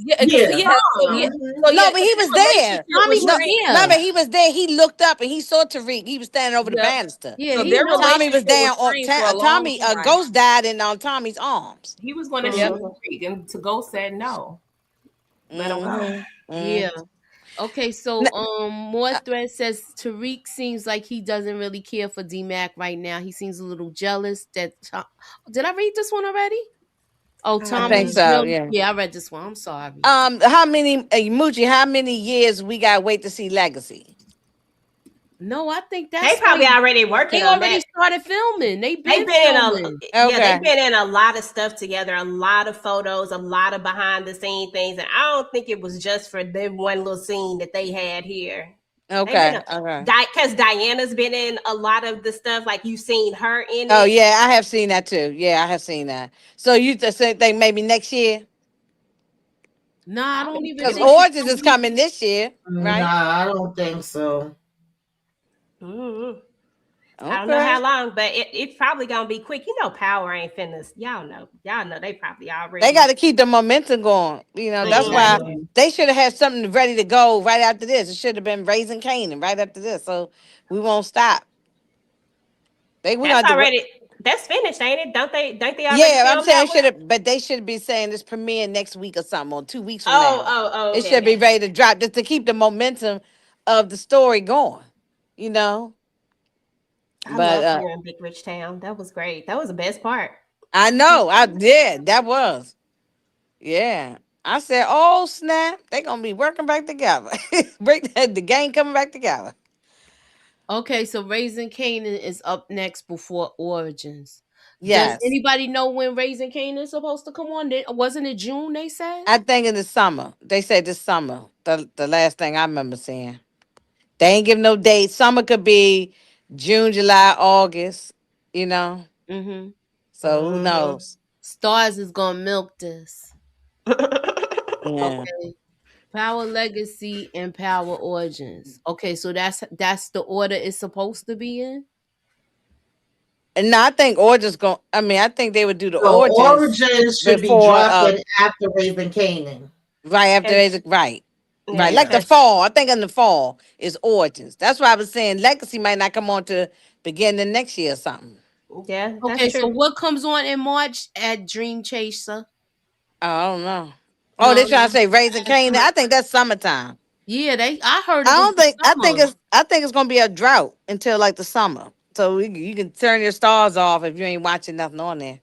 so No, but he was there. Tommy was No, there. but he was there. He looked up and he saw Tariq. He was standing over the banister. Yeah, So he their know. Tommy was relationship down on strained for a long Tommy. time. Ghost died in on Tommy's arms. He was going to shoot Tariq, and to Ghost said no. Let him go. Yeah. Okay, so more thread says Tariq seems like he doesn't really care for D-Mac right now. He seems a little jealous that did I read this one already? Oh, Tommy. I think so, yeah, I read this one. I'm sorry. How many Moochie, how many years we gotta wait to see Legacy? No, I think that's they probably already working. They on already that. started filming. They've been filming. filming. They've been in a lot of stuff together, a lot of photos, a lot of behind the scene things, and I don't think it was just for the one little scene that they had here. Okay. Because Diana's been in a lot of the stuff, like you've seen her in. Oh yeah, I have seen that too. Yeah, I have seen that. So you just think maybe next year? Nah, I don't even. Because Origins is coming this year, right? Nah, I don't think so. Okay. I don't know how long, but it's probably gonna be quick. You know, Power ain't finished. Y'all know they probably already. They got to keep the momentum going. You know, that's why they should have had something ready to go right after this. It should have been Raising Canaan right after this, so we won't stop. That's finished, ain't it? Don't they already? Yeah, I'm saying but they should be saying this premiere next week or something, or 2 weeks from now. It should be ready to drop just to keep the momentum of the story going. You know. I love here in Big Rich Town. That was great. That was the best part. I know. I did. That was. Yeah. I said, oh, snap. They're going to be working back together. The gang coming back together. Okay, so Raising Canaan is up next before Origins. Yes. Does anybody know when Raising Canaan is supposed to come on? Wasn't it June, they said? I think in the summer. They said this summer. The last thing I remember seeing. They ain't give no date. Summer could be June, July, August, you know. Mm-hmm. So who knows? Stars is gonna milk this. Yeah. Okay. Power Legacy and Power Origins. Okay, so that's the order it's supposed to be in. And no, I think Origins I think they would do the Origins should be dropping after Raising Canaan. Right after right. Right, like the fall. I think in the fall is Origins. That's why I was saying Legacy might not come on to beginning next year or something. Yeah. Okay, so what comes on in March at Dream Chaser? I don't know. Oh, they're trying to say Raising Canaan. I think that's summertime. Yeah, I heard. I think it's gonna be a drought until like the summer. So you can turn your stars off if you ain't watching nothing on there.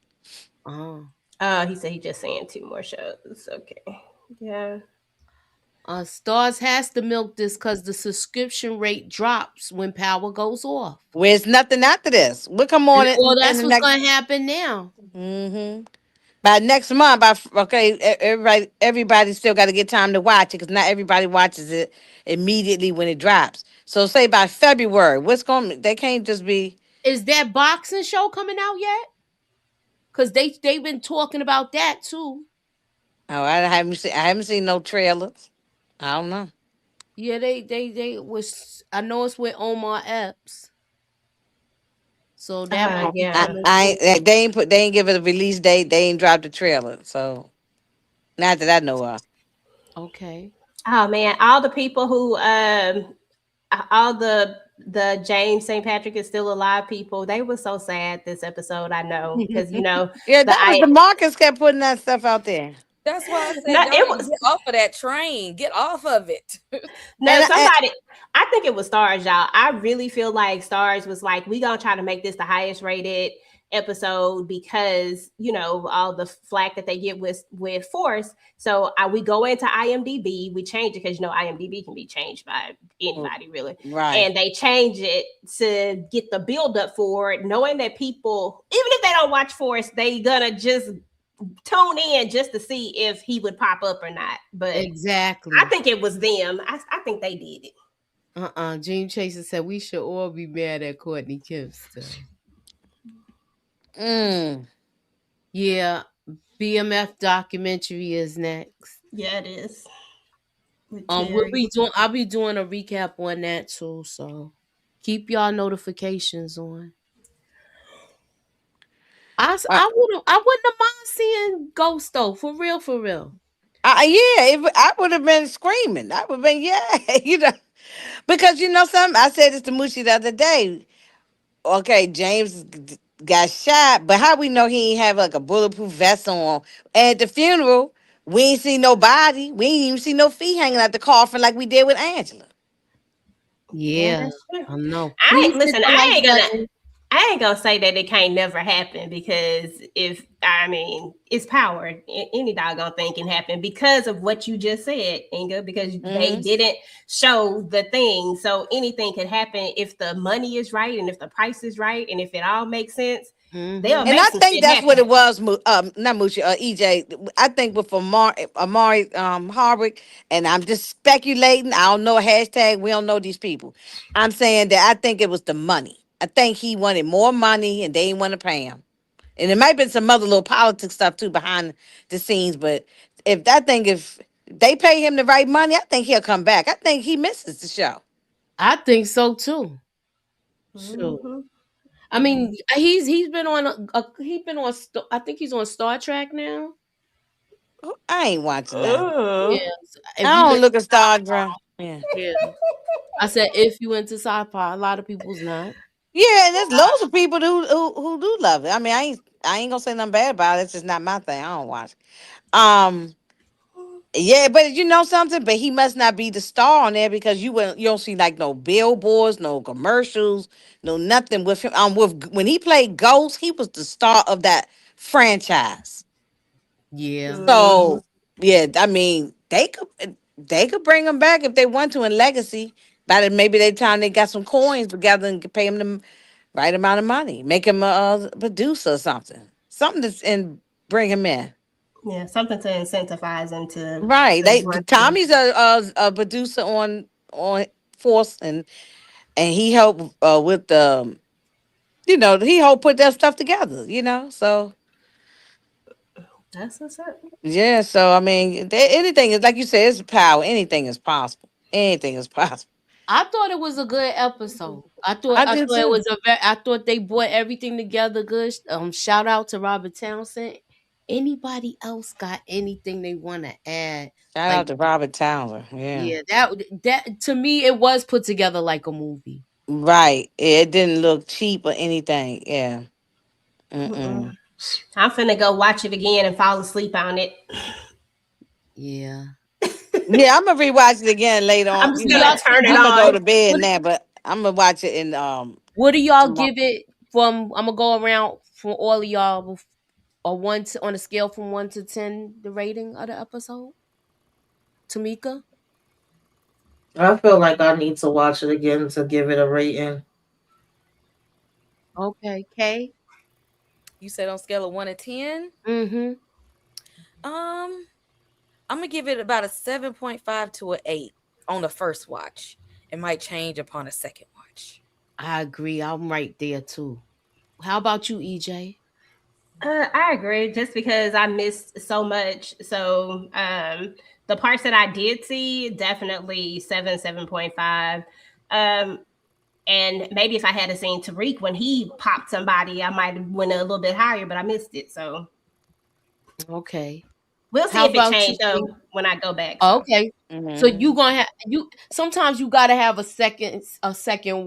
He said he just saying 2 more shows. Okay. Yeah. Stars has to milk this because the subscription rate drops when Power goes off. Where's nothing after this? We'll come on. Well, that's what's going to happen now. Mm-hmm. By next month, everybody still got to get time to watch it because not everybody watches it immediately when it drops. So say by February, they can't just be. Is that boxing show coming out yet? Because they've been talking about that too. Oh, I haven't seen no trailers. I don't know. Yeah, they was. I know it's with Omar Epps. So that they ain't give it a release date. They ain't dropped the trailer. So not that I know of. Okay. Oh man, all the people who all the James St. Patrick is still alive people, they were so sad this episode. I know because the Marcus kept putting that stuff out there. That's why I said get off of that train. Get off of it. I think it was Stars, y'all. I really feel like Stars was like, we gonna try to make this the highest rated episode because all the flack that they get with Force. So we go into IMDb, we change it because IMDb can be changed by anybody really, right? And they change it to get the build up for it, knowing that people, even if they don't watch Force, they gonna just tune in just to see if he would pop up or not. But exactly, I think it was them. I think they did it. Dream Chaser said we should all be mad at Courtney Kempster. Yeah, BMF documentary is next. Yeah, it is. I'll be doing a recap on that too. So keep y'all notifications on. I wouldn't have mind seeing Ghost though, for real, for real. I would have been screaming. I would have been, yeah, because something. I said this to Moochie the other day. Okay, James got shot, but how we know he ain't have like a bulletproof vest on? And at the funeral, we ain't see no body. We ain't even see no feet hanging out the coffin like we did with Angela. Yeah, Yeah, that's true. I know. I Please hit listen. the like button. I ain't gonna say that it can't never happen because it's power. Any doggone thing can happen because of what you just said, Inga. Because they didn't show the thing, so anything could happen if the money is right and if the price is right and if it all makes sense. They'll And make I some think shit that's what happen. it was. Not Moochie, EJ. I think with Amari Hardwick, and I'm just speculating. I don't know a hashtag. We don't know these people. I'm saying that I think it was the money. I think he wanted more money, and they didn't want to pay him. And it might have been some other little politics stuff too behind the scenes. But if they pay him the right money, I think he'll come back. I think he misses the show. I think so too. Sure. Mm-hmm. I mean, he's been on I think he's on Star Trek now. I ain't watching that. Yeah. If I you don't into look at Star Trek. Yeah. yeah. I said if you into sci-fi, a lot of people's not. Yeah, and there's loads of people who do love it. I mean, I ain't gonna say nothing bad about it. It's just not my thing. I don't watch. Um, yeah, but you know something? But he must not be the star on there because you don't see like no billboards, no commercials, no nothing with him. With when he played Ghost, he was the star of that franchise. Yeah. So yeah, I mean they could bring him back if they want to in Legacy. By the maybe they time they got some coins together and could pay him the right amount of money, make him a producer or something that's and bring him in. Yeah, something to incentivize them Right, to they want to. Tommy's a producer on Force and he helped with the he helped put that stuff together. So That's what's up. yeah, so I mean, anything is like you said, it's power. Anything is possible. Anything is possible. I thought it was a good episode. I I did thought it too. was I thought they brought everything together good. Shout out to Robert Townsend. Anybody else got anything they want to add? Shout Like out to Robert Towner. Yeah. yeah, that to me it was put together like a movie. Right. It didn't look cheap or anything. Yeah. Mm-mm. Mm-mm. I'm finna go watch it again and fall asleep on it. Yeah. Yeah, I'm gonna rewatch it again later on. I'm just Do gonna y'all turn it I'm gonna go on. to bed what, now, but I'm gonna watch it in what do y'all tomorrow. give it from? I'm gonna go around for all of y'all on a scale from 1 to 10 the rating of the episode. Tamika. I feel like I need to watch it again to give it a rating. Okay. Kay. You said on scale of 1 to 10. Mm-hmm. Um, I'm gonna give it about a 7.5 to an 8 on the first watch. It might change upon a second watch. I agree. I'm right there too. How about you, EJ? I agree, just because I missed so much. So the parts that I did see, definitely 7.5. Um, and maybe if I had seen Tariq when he popped somebody, I might have went a little bit higher, but I missed it. So Okay. we'll see How if it about you? changed though when I go back. Oh, So. okay. So you gonna have you sometimes you gotta have a second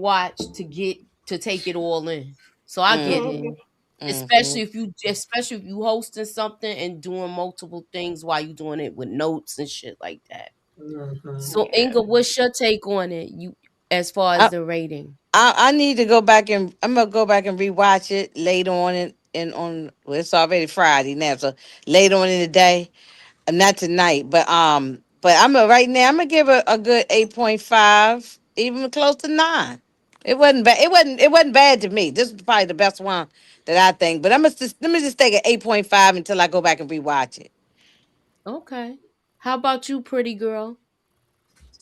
watch to take it all in. So I get it. Mhm. Especially if you hosting something and doing multiple things while you doing it with notes and shit like that. Mhm. So Inga, what's your take on it? You as far as I, the rating? I need to go back and I'm gonna go back and rewatch it later on well, it's already Friday now, so later on in the day. Not tonight, but right now I'm gonna give it a good 8.5, even close to 9. It wasn't bad. It wasn't bad to me. This is probably the best one that I think. But let me just take an 8.5 until I go back and rewatch it. Okay. How about you, pretty girl?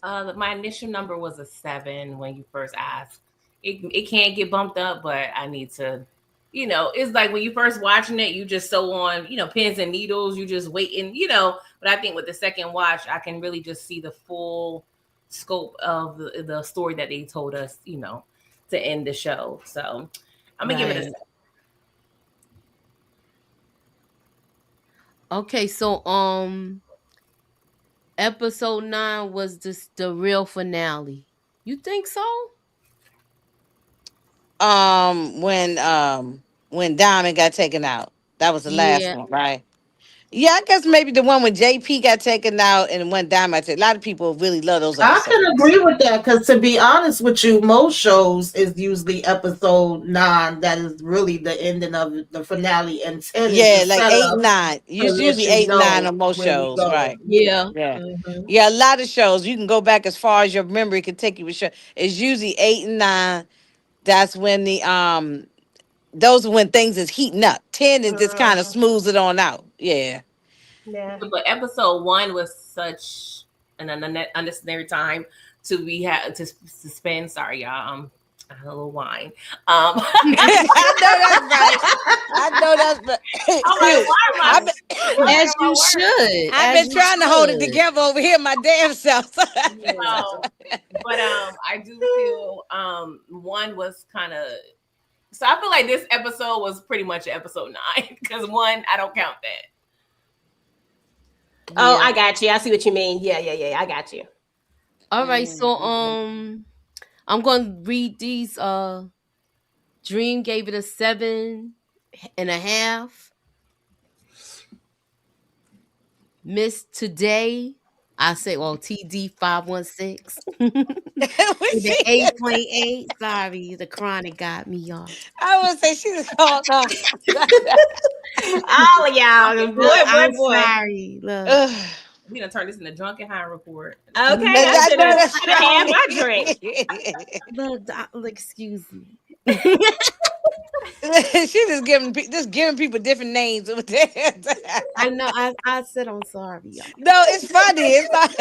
My initial number was a 7 when you first asked. It can't get bumped up, but I need to. It's like when you first watching it, you just so on, pins and needles. You just waiting, But I think with the second watch, I can really just see the full scope of the story that they told us, to end the show. So I'm gonna give it a Right. 7. Okay, so episode 9 was this the real finale. You think so? When Diamond got taken out. That was the last Yeah. one, right? Yeah, I guess maybe the one when JP got taken out and when Diamond. A lot of people really love those I episodes. can agree with that because, to be honest with you, most shows is usually episode 9 that is really the ending of the finale, and 10 is Yeah, the like 8 and setup 9. to let Usually you 8 and 9 know on most where we shows, right? going. Yeah. Yeah. Mhm. Yeah, a lot of shows. You can go back as far as your memory can take you with show. It's usually 8 and 9. That's when those are when things is heating up. 10 is just kind of smooths it on out. Yeah. Yeah. But episode 1 was such an unnecessary time to be had to suspend. Sorry, y'all. I had a little wine. I know that's right. I know that's right. I'm like, why am I? As you should. I've as been you trying to hold it should. together over here my damn self. But I do feel 1 was kind of. So I feel like this episode was pretty much episode 9 because 1 I don't count that. Oh, I got you. I see what you mean. Yeah. I got you. All right, so I'm gonna read these. Dream gave it a 7.5. Miss Today, I say, well, TD516. With an 8.8. Sorry, the chronic got me, y'all. I would say she was called off. All of y'all, boy. Sorry. Look. We're gonna turn this into drunken high report. Okay, I should have had my drink. Look, excuse me. She just giving people different names. I know. I said I'm sorry, y'all. No, it's funny. It's not,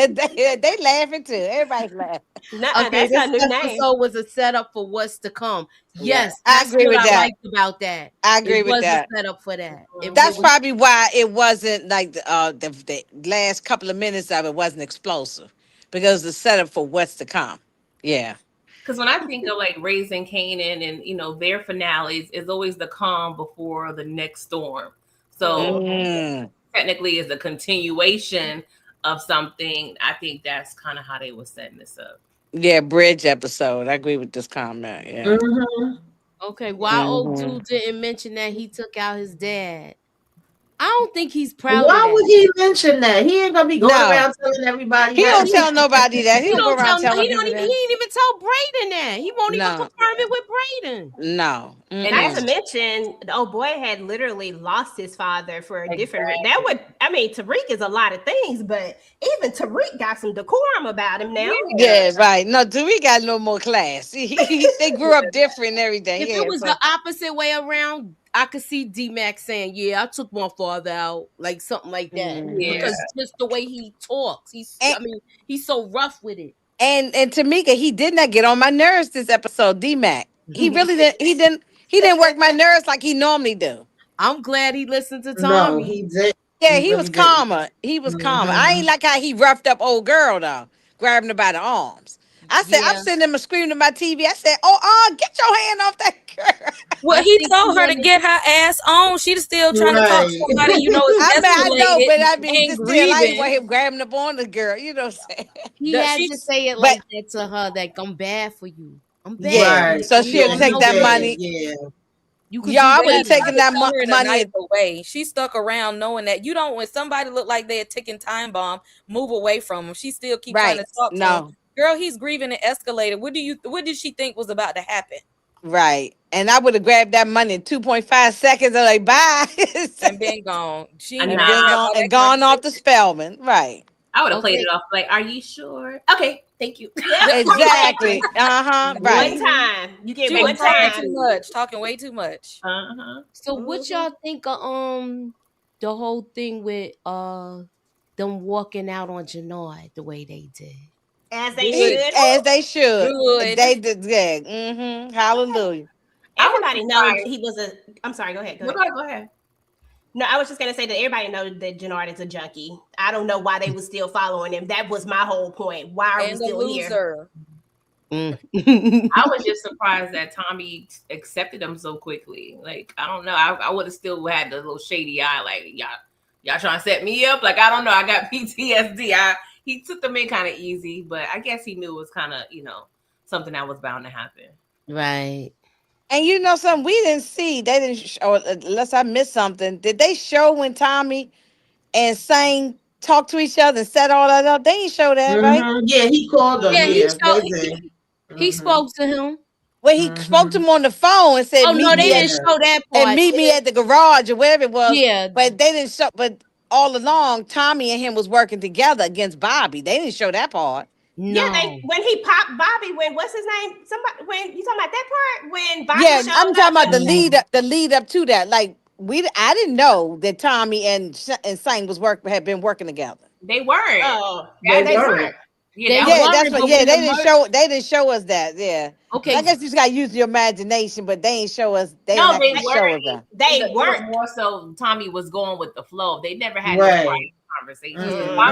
they laughing too. Everybody's laughing. Okay, this episode was a setup for what's to come. Yes, I agree with what that. I liked about that. I agree it with was that. A setup for that. That's probably why it wasn't like the last couple of minutes of it wasn't explosive, because the setup for what's to come. Yeah. Because when I think of like Raising Kanan and their finales is always the calm before the next storm. So technically is a continuation of something. I think that's kind of how they were setting this up. Yeah, bridge episode. I agree with this comment. Yeah. Mm-hmm. Okay, why old dude didn't mention that he took out his dad? I don't think he's proud. Why of that. would he mention that? He ain't gonna be going around telling everybody. He don't tell nobody that. He don't go around telling people that. He ain't even tell Brayden that. He won't even confirm it with Brayden. No. And not to mention, the old boy had literally lost his father for a different. That would, I mean, Tariq is a lot of things, but even Tariq got some decorum about him now. Yeah, right. No, Tariq got no more class. They grew up different and everything. If it was the opposite way around, I could see D-Mac saying, "Yeah, I took my father out," like something like that. Because just the way he talks, he's so rough with it. And Tamika, he did not get on my nerves this episode. D-Mac, he really didn't. He didn't work my nerves like he normally do. I'm glad he listened to Tommy. No, he did. Yeah, he was calmer. He was calmer. I ain't like how he roughed up old girl though, grabbing her by the arms. I said, I'm sitting there screaming at my TV. I said, get your hand off that girl. Well, he told her to get her ass on. She's still trying to talk to somebody, I know, but I mean, just still, I didn't want him grabbing up on the girl. You know what I'm saying? He had to say it like that to her, that I'm bad for you. I'm bad. Yeah, so she'll take that money. Yeah. I would have taken that money away. She stuck around knowing that you don't. When somebody look like they're a ticking time bomb, move away from them. She still keep trying to talk to him. Girl, he's grieving and escalated. What did she think was about to happen? Right. And I would have grabbed that money in 2.5 seconds and like bye. And been gone. And gone off the Spellman. Right. I would have played it off like, are you sure? Okay, thank you. Exactly. Right. One time. You get one time. Too much. Talking way too much. So what y'all think of the whole thing with them walking out on Jannard the way they did? As they should. As they should. Good. They did. Yeah. Hallelujah. Everybody knows he was a. I'm sorry. Go ahead. Go ahead. No, I was just gonna say that everybody knows that Jannard is a junkie. I don't know why they were still following him. That was my whole point. Why are we still here? I was just surprised that Tommy accepted him so quickly. Like, I don't know. I would have still had the little shady eye. Like, y'all trying to set me up? Like, I don't know. I got PTSD. He took them in kind of easy, but I guess he knew it was kind of, something that was bound to happen. Right. And you know something we didn't see. They didn't show, unless I missed something. Did they show when Tommy and Sang talked to each other and set all that up? They didn't show that, right? Yeah, he called them. Yeah, Yeah, they did. he spoke to him. Well, he spoke to him on the phone and said, Oh no, "Meet they me didn't show that part. and meet me at the garage or wherever it was." Yeah. But they didn't show. But all along, Tommy and him was working together against Bobby. They didn't show that part. No. Yeah, when he popped Bobby, what's his name? Somebody, when you talking about that part when Bobby Yeah, showed I'm talking up about the lead up to that. Like I didn't know that Tommy and Sang had been working together. They weren't. Oh, Yeah, they weren't. Yeah, that's what. Yeah, they didn't show us that. Yeah. Okay. I guess you just gotta use your imagination, but they ain't show us. They no, they didn't show us weren't. that. They It weren't. was more so Tommy was going with the flow. They never had Right. no conversation.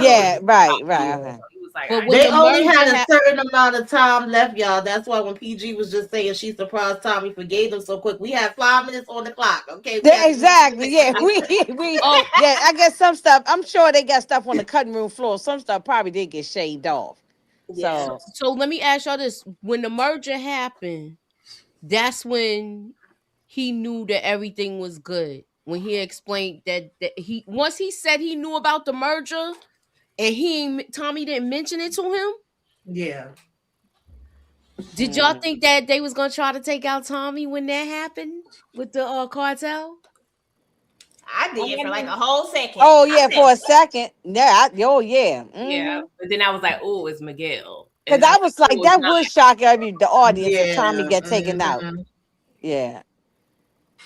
Yeah, right. Okay. He was like, But they only had a certain amount of time left, y'all. That's why when PG was just saying she's surprised Tommy forgave them so quick. We had 5 minutes on the clock. Okay. Exactly. Yeah. Yeah. I guess some stuff. I'm sure they got stuff on the cutting room floor. Some stuff probably did get shaved off. Yeah. So let me ask y'all this: when the merger happened, that's when he knew that everything was good. When he explained that once he said he knew about the merger, and Tommy didn't mention it to him. Yeah. Did y'all think that they was gonna try to take out Tommy when that happened with the cartel? I did for like a whole second. Oh yeah, for a second. Yeah. Yeah. Yeah. But then I was like, oh, it's Miguel. Because I was like, that would shock the audience if Tommy get taken out. Yeah.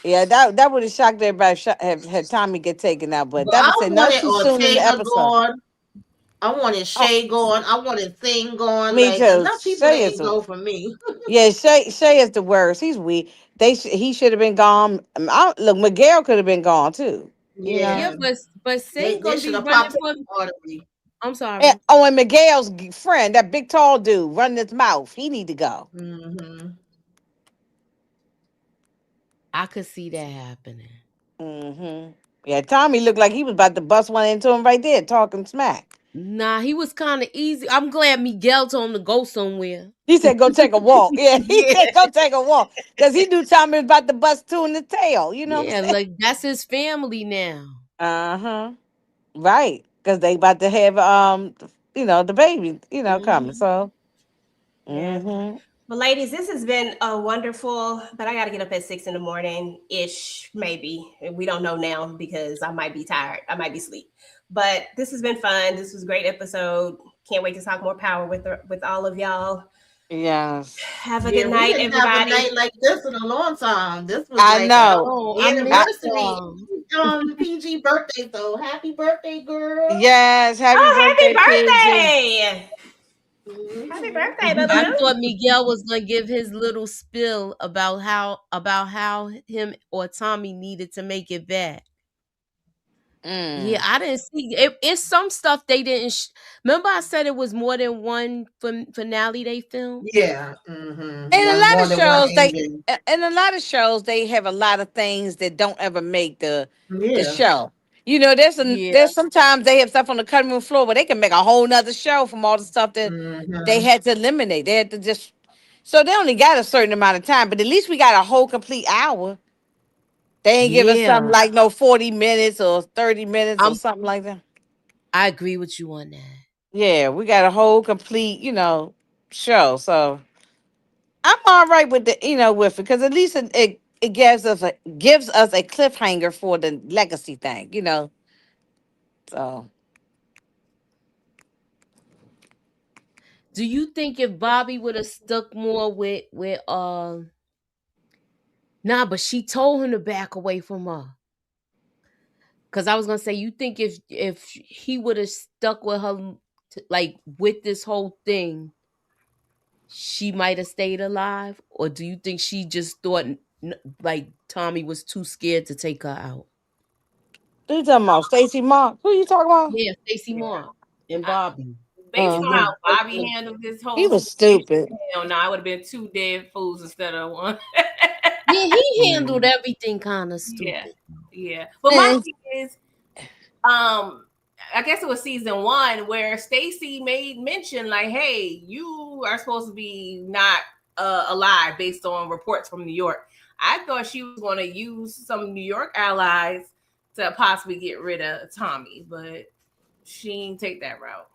Yeah, that would have shocked everybody had Tommy get taken out. But that was not too soon in the episode. Gone. I wanted Shay gone. I wanted Thing gone. Me like, too. Enough people Shay didn't go for me. Yeah, Shay is the worst. He's weak. He should have been gone. Look, Miguel could have been gone too. Yeah, but Sing gonna be running for. I'm sorry. And Miguel's friend, that big tall dude, running his mouth, he need to go. I could see that happening. Yeah, Tommy looked like he was about to bust one into him right there, talking smack. Nah, he was kind of easy. I'm glad Miguel told him to go somewhere. He said, go take a walk. Yeah, he said, go take a walk. Because he knew Tommy was about to bust two in the tail, you know? Yeah, like that's his family now. Right. Because they about to have, the baby, coming. So, Well, ladies, this has been a wonderful, but I got to get up at 6 a.m-ish, maybe. We don't know now because I might be tired. I might be asleep. But this has been fun. This was a great episode. Can't wait to talk more power with all of y'all. Yes. Have a good night, everybody. Have a night like this in a long time. This was anniversary. PG birthday, so happy birthday, girl. Yes, happy birthday. Happy birthday, baby. I thought Miguel was gonna give his little spill about how him or Tommy needed to make it back. Yeah, I didn't see it. It's some stuff they didn't. Remember, I said it was more than one finale they filmed. Yeah, and a lot of shows they have a lot of things that don't ever make the show. There's sometimes they have stuff on the cutting room floor where they can make a whole nother show from all the stuff that they had to eliminate. They had to so they only got a certain amount of time, but at least we got a whole complete hour. They ain't give us something like 40 minutes or 30 minutes or something like that. I agree with you on that. Yeah, we got a whole complete, show. So I'm all right with with it because at least it gives us a cliffhanger for the legacy thing, So do you think if Bobby would have stuck more with Nah, but she told him to back away from her. Cause I was gonna say, you think if he would have stuck with her, with this whole thing, she might have stayed alive, or do you think she just thought Tommy was too scared to take her out? Who you talking about? Stacey Mark? Who you talking about? Yeah, Stacey Mark and Bobby. Based on how Bobby handled this whole, he was stupid. Hell no, I would have been 2 dead fools instead of 1. Yeah, he handled everything kind of stupid. Yeah. But my thing is, I guess it was season 1 where Stacy made mention like, hey, you are supposed to be not alive based on reports from New York. I thought she was going to use some New York allies to possibly get rid of Tommy, but she didn't take that route.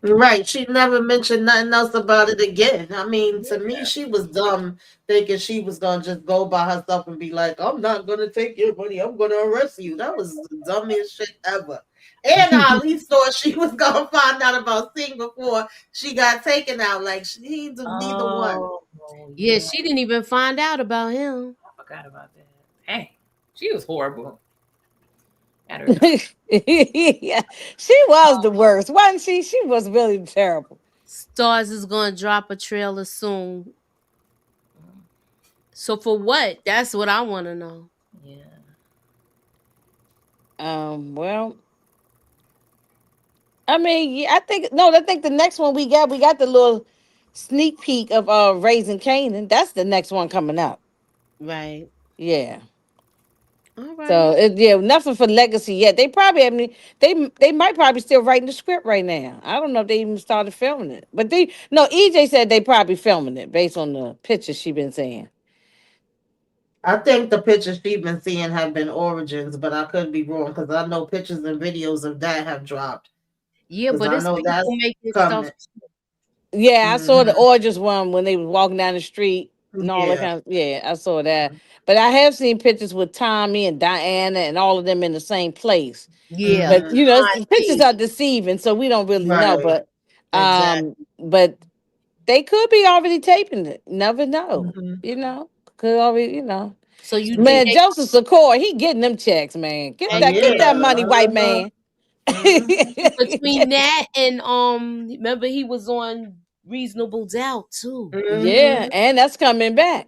Right. She never mentioned nothing else about it again. I mean, to me, she was dumb thinking she was going to just go by herself and be like, I'm not going to take your money. I'm going to arrest you. That was the dumbest shit ever. And I at least thought she was going to find out about Sing before she got taken out. Like, she neither one. Yeah, she didn't even find out about him. I forgot about that. Hey, she was horrible. Yeah, she was the worst, wasn't she? She was really terrible. Stars is gonna drop a trailer soon. So for what? That's what I want to know. Yeah. Well, I mean, yeah, I think the next one we got the little sneak peek of Raising Canaan. That's the next one coming up. Right. Yeah. All right. So nothing for Legacy yet. They probably, I mean, they might probably still writing the script right now. I don't know if they even started filming it, but EJ said they probably filming it based on the pictures she been saying. I think the pictures she's been seeing have been Origins, but I could be wrong because I know pictures and videos of that have dropped. Yeah, but I it's know people that's making coming. stuff. Yeah, I saw the Origins one when they was walking down the street and all that Yeah. kind of. Yeah, I saw that. But I have seen pictures with Tommy and Diana and all of them in the same place. Yeah. But the pictures are deceiving, so we don't really know. Right. But Exactly. but they could be already taping it. Never know. Mhm. Could already. So you think Man, Joseph Secor, he getting them checks, man. Get that money, white man. between that and remember he was on Reasonable Doubt too. Yeah, and that's coming back.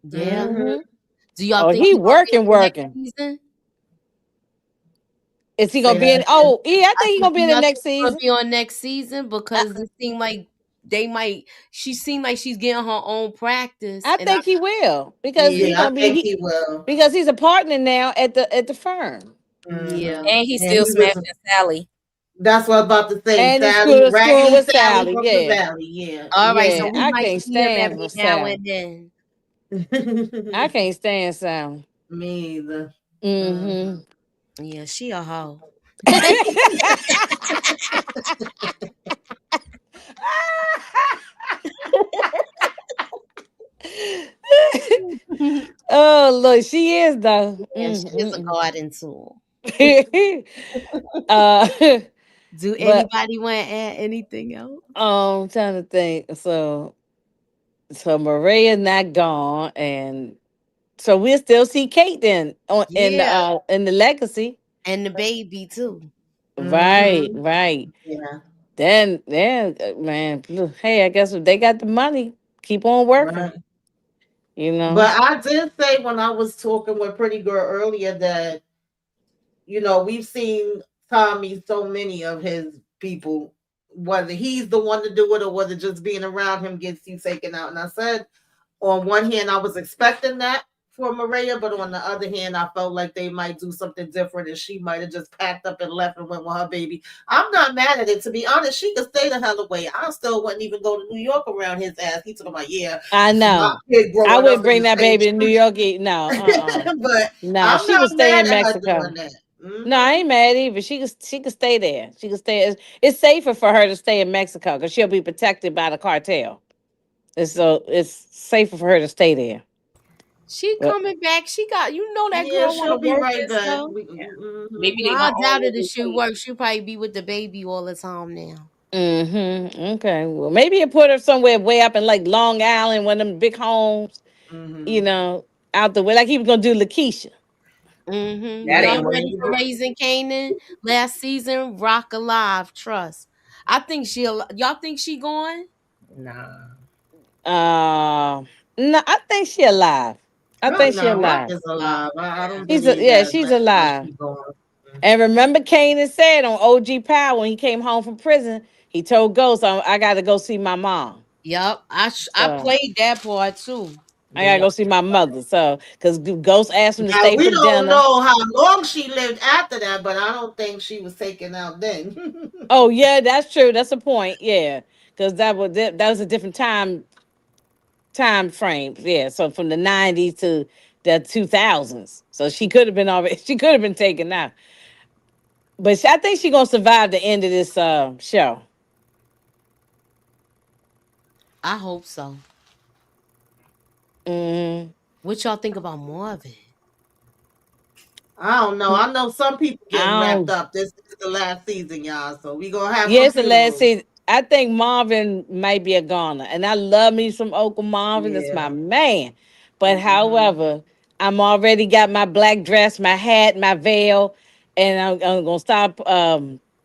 Yeah. Mhm. Do y'all Oh, think he he's gonna be in the next working. season? Is he Say gonna be that in? again. Oh, yeah, I I think he's said, gonna do be in the y'all think next he's gonna season. be on next season? Because it seemed like she seemed like she's getting her own practice. I And think he will because yeah, he's Yeah, I gonna think be he will. because he's a partner now at the firm. yeah. And he's And still he was. smashing Sally. That's what I was about to say. And he's Sally, screwing Raggedy with Sally Sally. from the Yeah, Valley. Yeah. All right, so yeah. we I might can't see him stand every for now Sally. and then. I can't stand Sally. Me either. Mm-hmm. Yeah, she a hoe. Oh look, she is though. Yeah, she is a garden tool. uh, Do but anybody want to add anything else? I'm trying to think. So Maria not gone, and so we'll still see Kate then Yeah, in the Legacy. and the baby too. Right, Mm-hmm. right. Yeah. Then man, look, hey, I guess if they got the money, keep on working. Right. You know. But I did say when I was talking with Pretty Girl earlier that we've seen Tommy so many of his people, whether he's the one to do it or whether just being around him gets you taken out. And I said, on one hand, I was expecting that for Maria, but on the other hand, I felt like they might do something different and she might have just packed up and left and went with her baby. I'm not mad at it. To be honest, she could stay the hell away. I still wouldn't even go to New York around his ass. He talking about, yeah, I my know. kid growing I up wouldn't in bring the that same baby to New street. York. No, But nah, I'm she not could stay mad in at her Mexico. doing that. No, I ain't mad either. She could stay there. She could stay. It's safer for her to stay in Mexico because she'll be protected by the cartel. It's safer for her to stay there. She But coming back. She got that Yeah, girl want to she'll be work right and back. stuff. Maybe No, they I gonna doubt all it live if in she work. She'll probably be with the baby all the time now. okay. Well, maybe you put her somewhere way up in like Long Island, one of them big homes. Out the way, like he was gonna do Lakeisha. That Y'all ain't ready working. for Raising Canaan? Last season, Rock Alive, trust. I think y'all think she going? Nah. No, I think she alive. I Oh think she no, Rock alive. is alive. I don't She's believe that she's unless alive. she going. And remember, Kanan said on OG Power when he came home from prison, he told Ghost, I got to go see my mom. Yup. I So, played that part too. I gotta go see my mother. So, because Ghost asked him to Now stay we for don't dinner. know how long she lived after that, but I don't think she was taken out then. Oh yeah, that's true. That's a point. Yeah, because that was a different time frame. Yeah, so from the 90s to the 2000s. So she could have been already. She could have been taken out. But I think she's gonna survive the end of this show. I hope so. Hmm. What y'all think about Marvin? I don't know. I know some people getting I wrapped don't. up. This is the last season, y'all. So we gonna have some Yes, the last funerals. season. I think Marvin might be a goner, and I love me some Uncle Marvin. That's my Yeah. man. But Hmm. however, I'm already got my black dress, my hat, my veil, and I'm gonna stop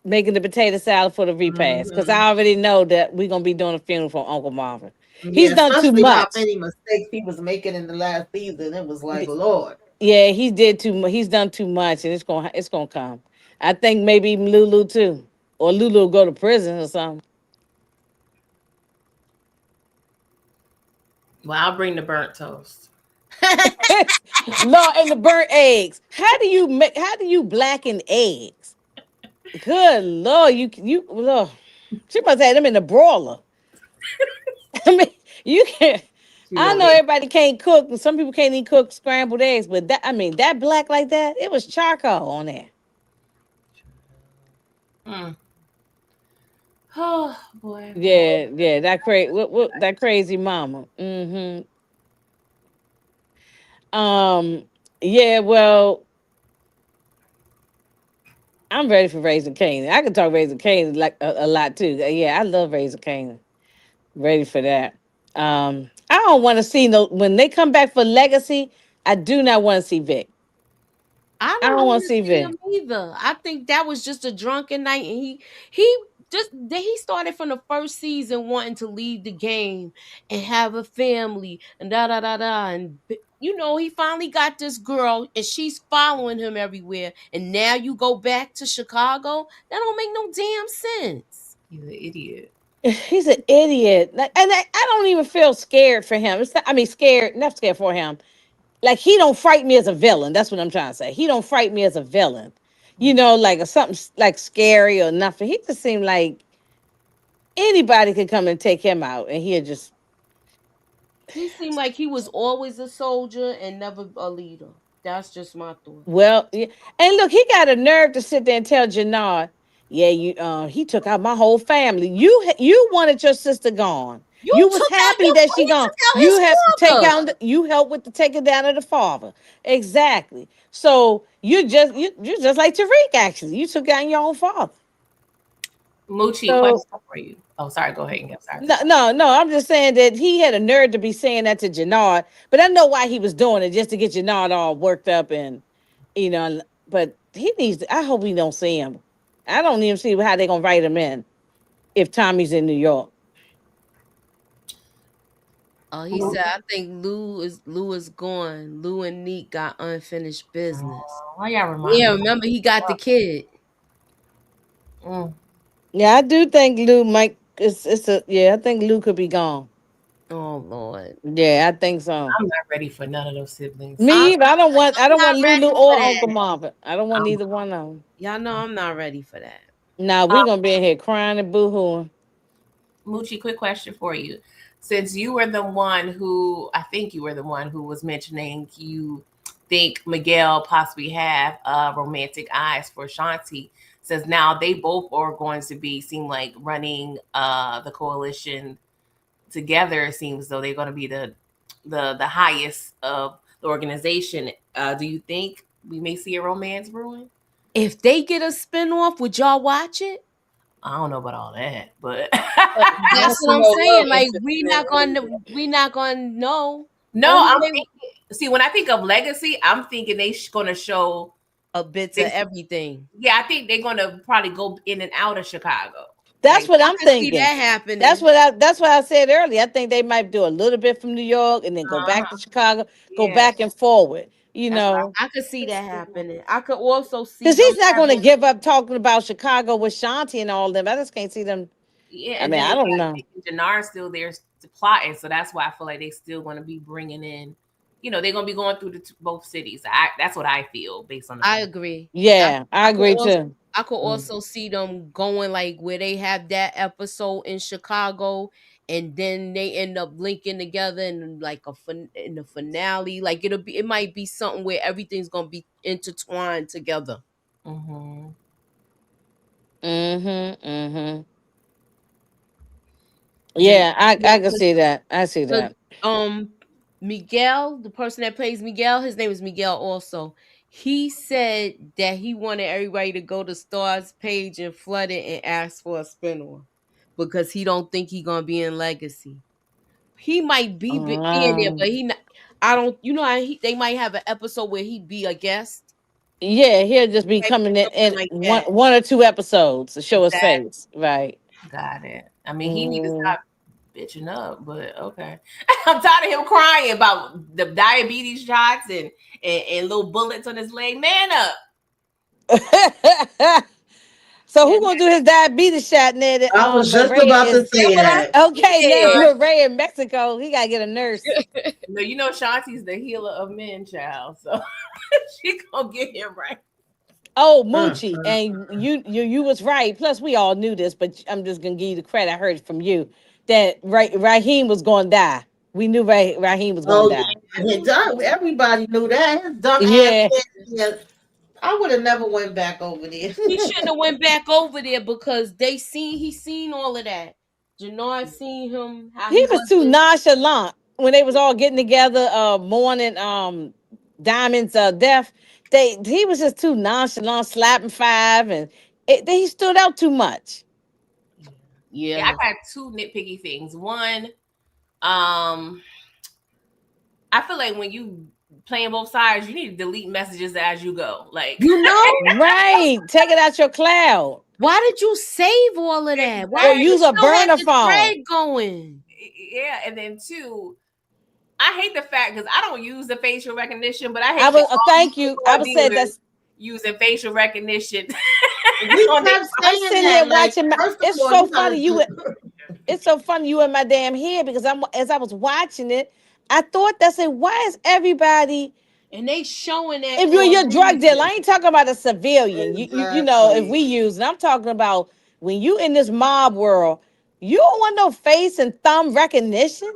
making the potato salad for the repast because Hmm. I already know that we're gonna be doing a funeral for Uncle Marvin. He's Yeah, done too especially how much. many mistakes he was making in the last season. It was like, Lord. Yeah, he did too much. He's done too much, and it's gonna come. I think maybe even Lulu too, or Lulu will go to prison or something. Well, I'll bring the burnt toast. Lord, and the burnt eggs. How do you blacken eggs? Good Lord, you Lord. She must have them in the broiler. I mean, you can't. You I know know they. everybody can't cook, and some people can't even cook scrambled eggs, but that black like that, it was charcoal on there. Mm. Oh boy. Yeah, yeah, that crazy mama. Mm-hmm. Yeah, well, I'm ready for Raising Canaan. I can talk Raising Canaan like a lot too. Yeah, I love Raising Canaan. Ready for that. I don't want to see no when they come back for Legacy. I do not want to see Vic. I I don't don't want want to to see see Vic. him either. I think that was just a drunken night, and he he started from the first season wanting to leave the game and have a family and da da da da, and he finally got this girl and she's following him everywhere, and now you go back to Chicago. That don't make no damn sense. He's an idiot. He's an idiot. Like, and I don't even feel scared for him. I mean, scared, not scared for him. Like he don't frighten me as a villain. That's what I'm trying to say. He don't frighten me as a villain. Like something like scary or nothing. He just seemed like anybody could come and take him out, and he'll just He seemed like he was always a soldier and never a leader. That's just my thought. well, yeah. And look, he got a nerve to sit there and tell Jannard, yeah, he took out my whole family. You wanted your sister gone. You You was took out happy that she you gone. took out You his have take father. down. You helped with the taking down of the father. Exactly. So you're just like Tariq. Actually, you took down your own father. Moochie, So question for you. Oh, sorry. Go ahead. I'm sorry. no, no, no. I'm just saying that he had a nerve to be saying that to Jannard, but I know why he was doing it, just to get Jannard all worked up and you know. But he needs. I hope we don't see him. I don't even see how they're gonna write him in if Tommy's in New York. He said, I think Lou is gone. Lou and Neat got unfinished business. Why y'all remind Yeah, me? remember he got the kid. Mm, Yeah, I do think Lou might. It's a yeah. I think Lou could be gone. Oh Lord. Yeah, I think so. I'm not ready for none of those siblings. I'm Me either. I I'm don't not want ready Lulu for or Uncle that. Marvin. I don't want I'm, either one of them. Y'all know I'm not ready for that. Nah, um, we're gonna be in here crying and boohooing. Moochie, quick question for you. Since you were the one who, I think you were the one who was mentioning you think Miguel possibly have romantic eyes for Shanti, since now they both are going to seem like running the coalition together. It seems as though they're going to be the highest of the organization. Do you think we may see a romance brewing? If they get a spinoff, would y'all watch it? I don't know about all that, but I That's don't see what I'm no love saying. Like interest we in not it gonna either. we not gonna know. no, Only I'm way thinking. See, when I think of legacy, I'm thinking gonna show. a bit of They, everything. yeah, I think they're gonna probably go in and out of Chicago. That's Like, what I I'm could see thinking. that happening. That's what I said earlier. I think they might do a little bit from New York and then go uh-huh, back to Chicago, go yeah, back and forward. that's what I could see that happening. I could also see Because them he's not going to having give up talking about Chicago with Shanti and all them. I just can't see them. yeah. I And mean, then I don't know. like Jannard's still there plotting. So that's why I feel like they still going to be bringing in, you know, they're going to be going through both cities. That's what I feel based on the I film. agree. Yeah, I agree too. I could also see them going like where they have that episode in Chicago, and then they end up linking together in like in the finale. Like it might be something where everything's gonna be intertwined together. Mm-hmm. Mm-hmm. Mm-hmm. Yeah, I can see that. I see that. Miguel, the person that plays Miguel, his name is Miguel also. He said that he wanted everybody to go to Star's page and flood it and ask for a spinoff because he don't think he gonna be in Legacy. He might be in there, but he not. I don't. You know, they might have an episode where he be a guest. Yeah, he'll just be coming in Like one or two episodes to show his Exactly. face. Right. Got it. I mean, he needs to stop bitching up, but okay. I'm tired of him crying about the diabetes shots and little bullets on his leg. Man up. So who gonna do his diabetes shot near the I was just about to say that. Okay, next with Ray in Mexico, he gotta get a nurse. No, you know Shanti's the healer of men, child. So she gonna get him right. Oh, Moochie, and you was right. Plus, we all knew this, but I'm just gonna give you the credit. I heard it from you that Raheem was gonna die. We knew Raheem was gonna die. Yeah, everybody knew that. His dumb Yeah. ass. I would have never went back over there. He shouldn't have went back over there because he seen all of that. Jannard seen him. How He was too nonchalant when they was all getting together, mourning Diamond's death. He was just too nonchalant, slapping five, and he stood out too much. Yeah, I got two nitpicky things. One, I feel like when you playing both sides, you need to delete messages as you go. Like, you know, right? Take it out your cloud. Why did you save all of that? Why use a burner phone? Going. Yeah, and then two, I hate the fact because I don't use the facial recognition, but I hate. Thank you. I would say that's using facial recognition. I'm sitting here watching. It's so funny it's so funny you in my damn head because as I was watching it, I thought that said, why is everybody and they showing that if you're your drug dealer? I ain't talking about a civilian. You know, if we use it, I'm talking about when you in this mob world, you don't want no face and thumb recognition.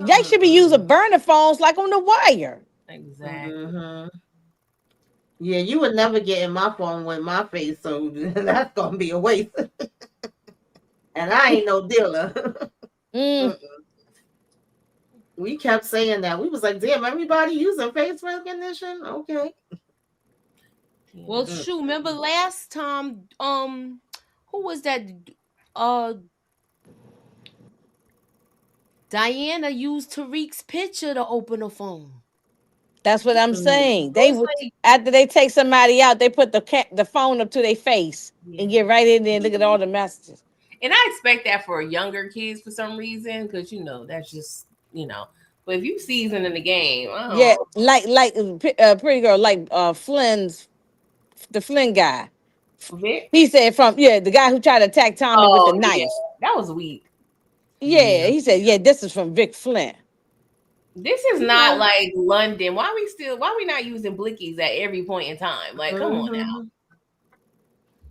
Y'all should be using burner phones like on The Wire. Exactly. Mm-hmm. Yeah, you would never get in my phone with my face, so that's gonna be a waste. And I ain't no dealer. We kept saying that. We was like, damn, everybody using face recognition? Okay. Well, shoot, remember last time, who was that? Diana used Tariq's picture to open a phone. That's what I'm saying. They after they take somebody out, they put the phone up to their face and get right in there and look at all the messages. And I expect that for younger kids for some reason, because you know that's just But if you seasoned in the game, yeah, like pretty girl, like the Flynn guy. Vic? He said the guy who tried to attack Tommy with the knife. Yeah, that was weak. Yeah, he said, this is from Vic Flynn. This is not like London. Why we not using blickies at every point in time? Like, come on now.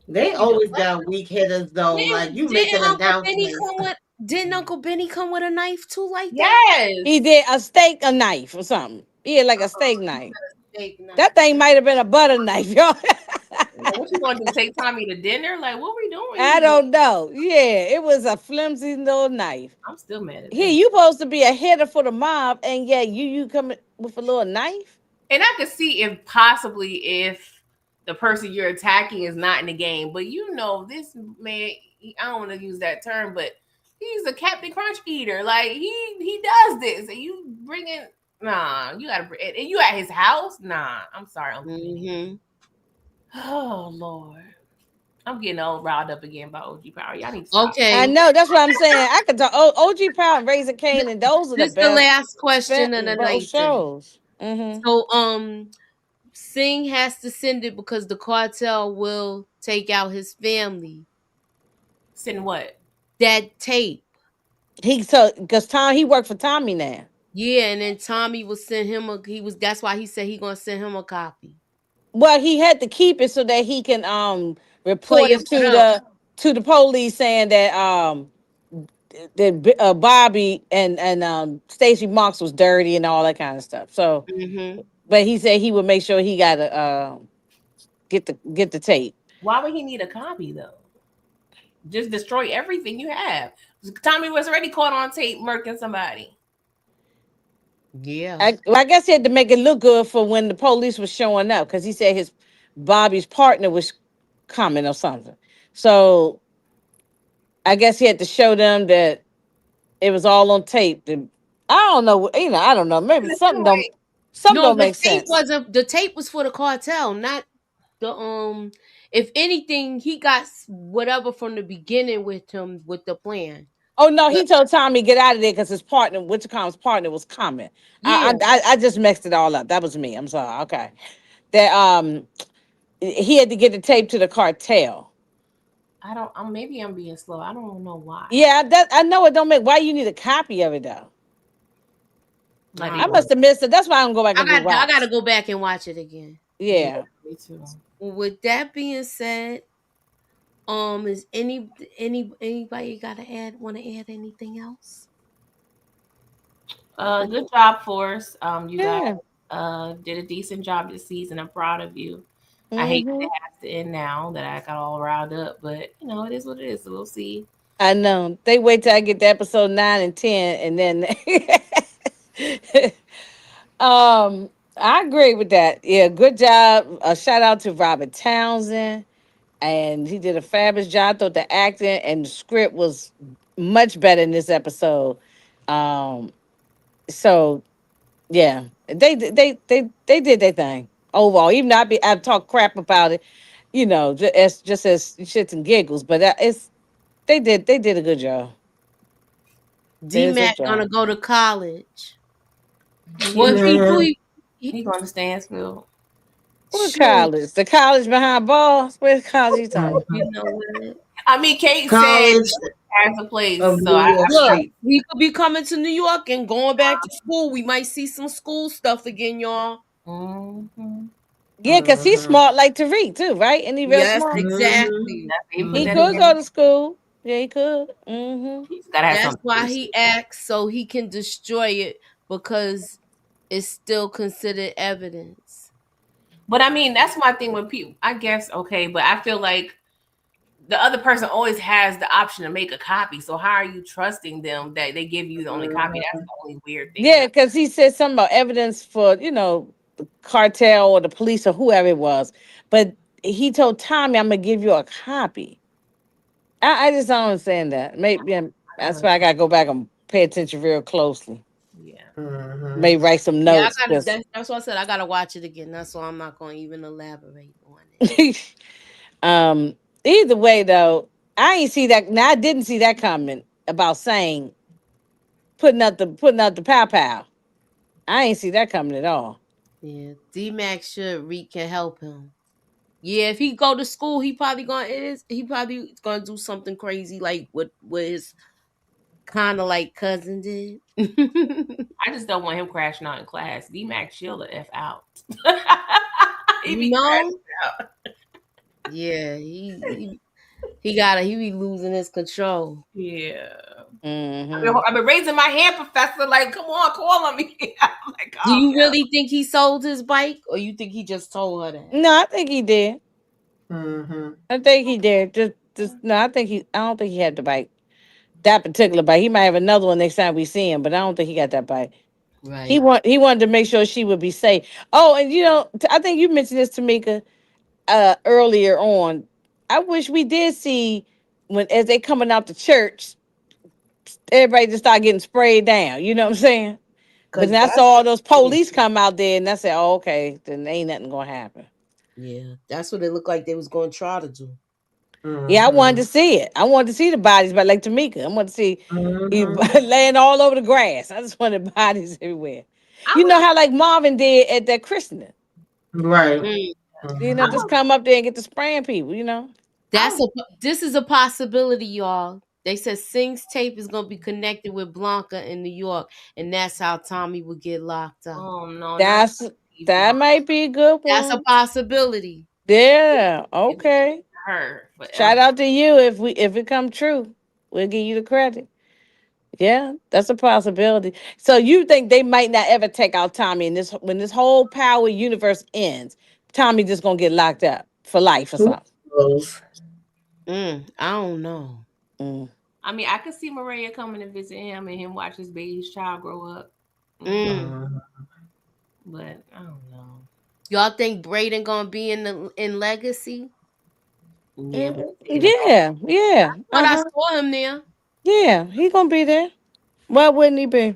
They always got weak hitters though. Like you making announcements. Didn't Uncle Benny come with a knife too? Like yes, he did a knife or something. Yeah, like a steak knife. That thing might have been a butter knife, y'all. What you going to take Tommy to dinner? Like, what we doing? I don't know. Yeah, it was a flimsy little knife. I'm still mad at Here, you supposed to be a hitter for the mob, and yeah, you come with a little knife. And I could see if the person you're attacking is not in the game, but this man, I don't want to use that term, but he's a Captain Crunch eater. Like he does this, and you bring in you gotta bring and you at his house. Nah, I'm sorry. Oh Lord, I'm getting all riled up again by OG Power. Y'all need to stop. Okay, I know that's what I'm saying. I could talk OG Power and Raising Cane, and those are the best. This the last question of the night. Shows. So Singh has to send it because the cartel will take out his family. Send what? That tape. because he worked for Tommy now. Yeah, and then Tommy will send him that's why he said he gonna send him a copy. Well, he had to keep it so that he can Play report it it for them. to the police saying that Bobby and Stacy Marks was dirty and all that kind of stuff. So, Mm-hmm. but he said he would make sure he got to get the tape. Why would he need a copy though? Just destroy everything you have. Tommy was already caught on tape murking somebody. Yeah. I guess he had to make it look good for when the police was showing up because he said Bobby's partner was coming or something. So I guess he had to show them that it was all on tape. I don't know. I don't know. Maybe something don't The make tape sense. the tape was for the cartel, not the if anything, he got whatever from the beginning with him with the plan. Oh no, he told Tommy get out of there because his partner, Wichicom's partner, was coming. Yeah. I just mixed it all up. That was me. I'm sorry. Okay, that he had to get the tape to the cartel. Maybe I'm being slow. I don't know why. Yeah, I know it don't make. Why you need a copy of it though? I must have missed it. That's why I don't go back and rewatch. I gotta go back and watch it again. Yeah. Me too. With that being said, is anybody want to add anything else? Good job, Force. You guys did a decent job this season. I'm proud of you. I hate that it has to end now that I got all riled up, but it is what it is. So we'll see. I know. They wait till I get to episode 9 and 10 and then I agree with that. Yeah, good job. A shout out to Robert Townsend. And he did a fabulous job. I thought the acting and the script was much better in this episode. So yeah, they did their thing overall. Even though I've talked crap about it, just as shits and giggles, but they did a good job. D-Mac gonna go to college. What if he do? He going to Stansfield. What college? The college behind bars? Where's college you talking? You know what? I mean, Kate College said has a place, so look, he could be coming to New York and going back to school. We might see some school stuff again, y'all. Mm-hmm. Yeah, because he's smart like Tariq too, right? And he real smart. Exactly. He could go to school. Yeah, he could. Mm-hmm. That's why he acts so he can destroy it because it's still considered evidence. But I mean, that's my thing with people. I guess okay, but I feel like the other person always has the option to make a copy. So how are you trusting them that they give you the only copy? That's the only weird thing. Yeah, because he said something about evidence for the cartel or the police or whoever it was, but he told Tommy, "I'm gonna give you a copy." I just don't understand that. Maybe that's why I gotta go back and pay attention real closely. Yeah. Maybe write some notes. That's why I said I gotta watch it again. That's why I'm not gonna even elaborate on it. Either way, though, I ain't see that. Now I didn't see that comment about saying putting out the pow. I ain't see that coming at all. Yeah, D-Mac Reek can help him. Yeah, if he go to school, he probably gonna do something crazy like what his kind of like cousin did. I just don't want him crashing out in class. D-Mac chill the F out. Yeah, he be losing his control. Yeah. Mm-hmm. I've been raising my hand, Professor. Like, come on, call on me. I'm like, do you really think he sold his bike, or you think he just told her that? No, I think he did. I think he did. No, I don't think he had the bike. That particular bike. He might have another one next time we see him, but I don't think he got that bike. Right. He wanted to make sure she would be safe. Oh, and I think you mentioned this, Tamika, earlier on. I wish we did see as they coming out the church, everybody just start getting sprayed down. You know what I'm saying? But I saw all those police come out there, and I said, "Oh, okay, then ain't nothing gonna happen." Yeah, that's what it looked like they was gonna try to do. Yeah, I wanted to see it. I wanted to see the bodies, but like Tamika, I wanted to see laying all over the grass. I just wanted bodies everywhere. You know how like Marvin did at that christening, right? Just come up there and get to spraying people. This is a possibility, y'all. They said Singh's tape is gonna be connected with Blanca in New York, and that's how Tommy would get locked up. Oh no, That's that might be a good That's a one. possibility. Yeah. Okay. her forever. Shout out to you if it come true. We'll give you the credit. Yeah, that's a possibility. So you think they might not ever take out Tommy in this when this whole power universe ends? Tommy just gonna get locked up for life or Who something. knows? I don't know. Mm. I mean, I could see Maria coming to visit him and him watch his child grow up. But I don't know. Y'all think Braden gonna be in Legacy? Yeah, Yeah. But I saw him there. Yeah, he gonna be there. Why wouldn't he be?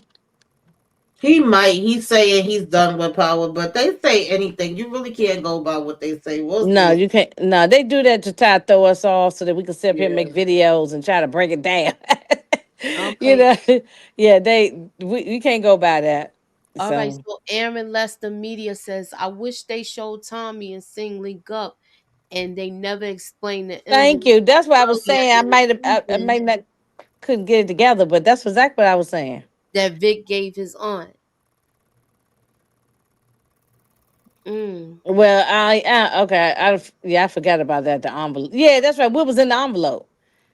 He might. He's saying he's done with power, but they say anything. You really can't go by what they say. We'll No, see. you can't. No, they do that to try to throw us off so that we can sit up here and Yeah. make videos and try to break it down. You Okay. know, yeah, we can't go by that. All right. So So Aaron Lester Media says, I wish they showed Tommy and Sing link up, and they never explained the thank envelope. you. That's what I was Yeah, saying. I might have, I reason might not couldn't get it together, but that's exactly what I was saying. that Vic gave his aunt. Well, okay. I forgot about that. The envelope. Yeah, that's right. What was in the envelope?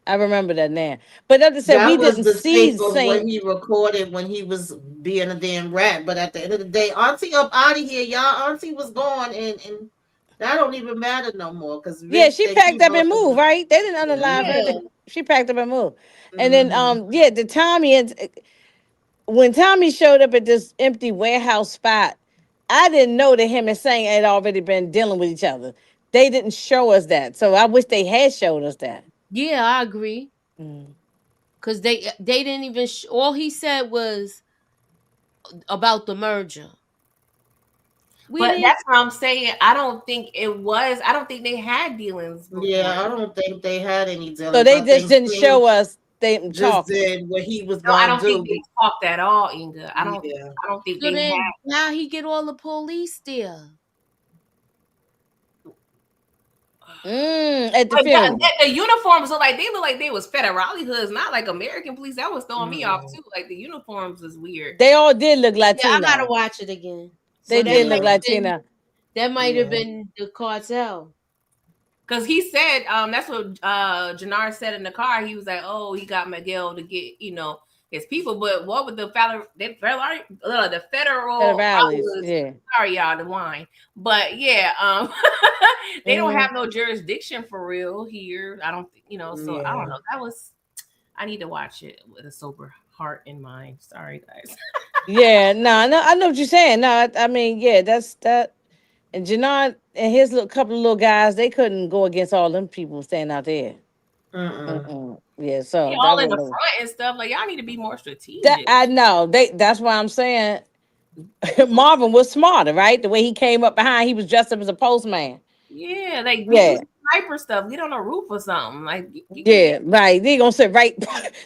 I remember that now. But as I said, we that was didn't the see tape the of what same. he recorded when he was being a damn rat. But at the end of the day, Auntie up out of here, y'all. Auntie was gone, and that don't even matter no more because Yeah, Vic she think he packed up and boss of moved. the. Right? They didn't unalive Yeah. her. She packed up and moved. And then, Mm-hmm. yeah, the Tommy and when Tommy showed up at this empty warehouse spot, I didn't know that him and Sang had already been dealing with each other. They didn't show us that, so I wish they had showed us that. Yeah, I agree. Mm. Because they didn't even. All he said was about the merger. But that's what I'm saying. I don't think they had dealings before. Yeah, I don't think they had any dealings. So they I just think didn't Sting show us them just talking. did what he was No, I gonna don't think do. they talked at all, Inga. I don't think So they then had. now he get all the police there. At the Like funeral. the uniforms look like they was federale hoods, not like American police. That was throwing me off too. Like the uniforms is weird. They all did look Latino. Yeah, I gotta watch it again. They So did look Latino. That might have been the cartel. Cause he said, that's what Jannard said in the car. He was like, "Oh, he got Miguel to get, his people." But what would the federal Federales, yeah. Sorry, y'all, the wine. But yeah, they don't have no jurisdiction for real here. I don't, so I don't know. I need to watch it with a sober heart and mind. Sorry, guys. Yeah, no, I know what you're saying. No, I mean, yeah, that's that. And Jannard and his couple of little guys, they couldn't go against all them people standing out there. Yeah, so they all in the front and stuff. Like y'all need to be more strategic. I know. That's why I'm saying Marvin was smarter, right? The way he came up behind, he was dressed up as a postman. Yeah, like sniper stuff. Get on a roof or something. Like right. They gonna sit right.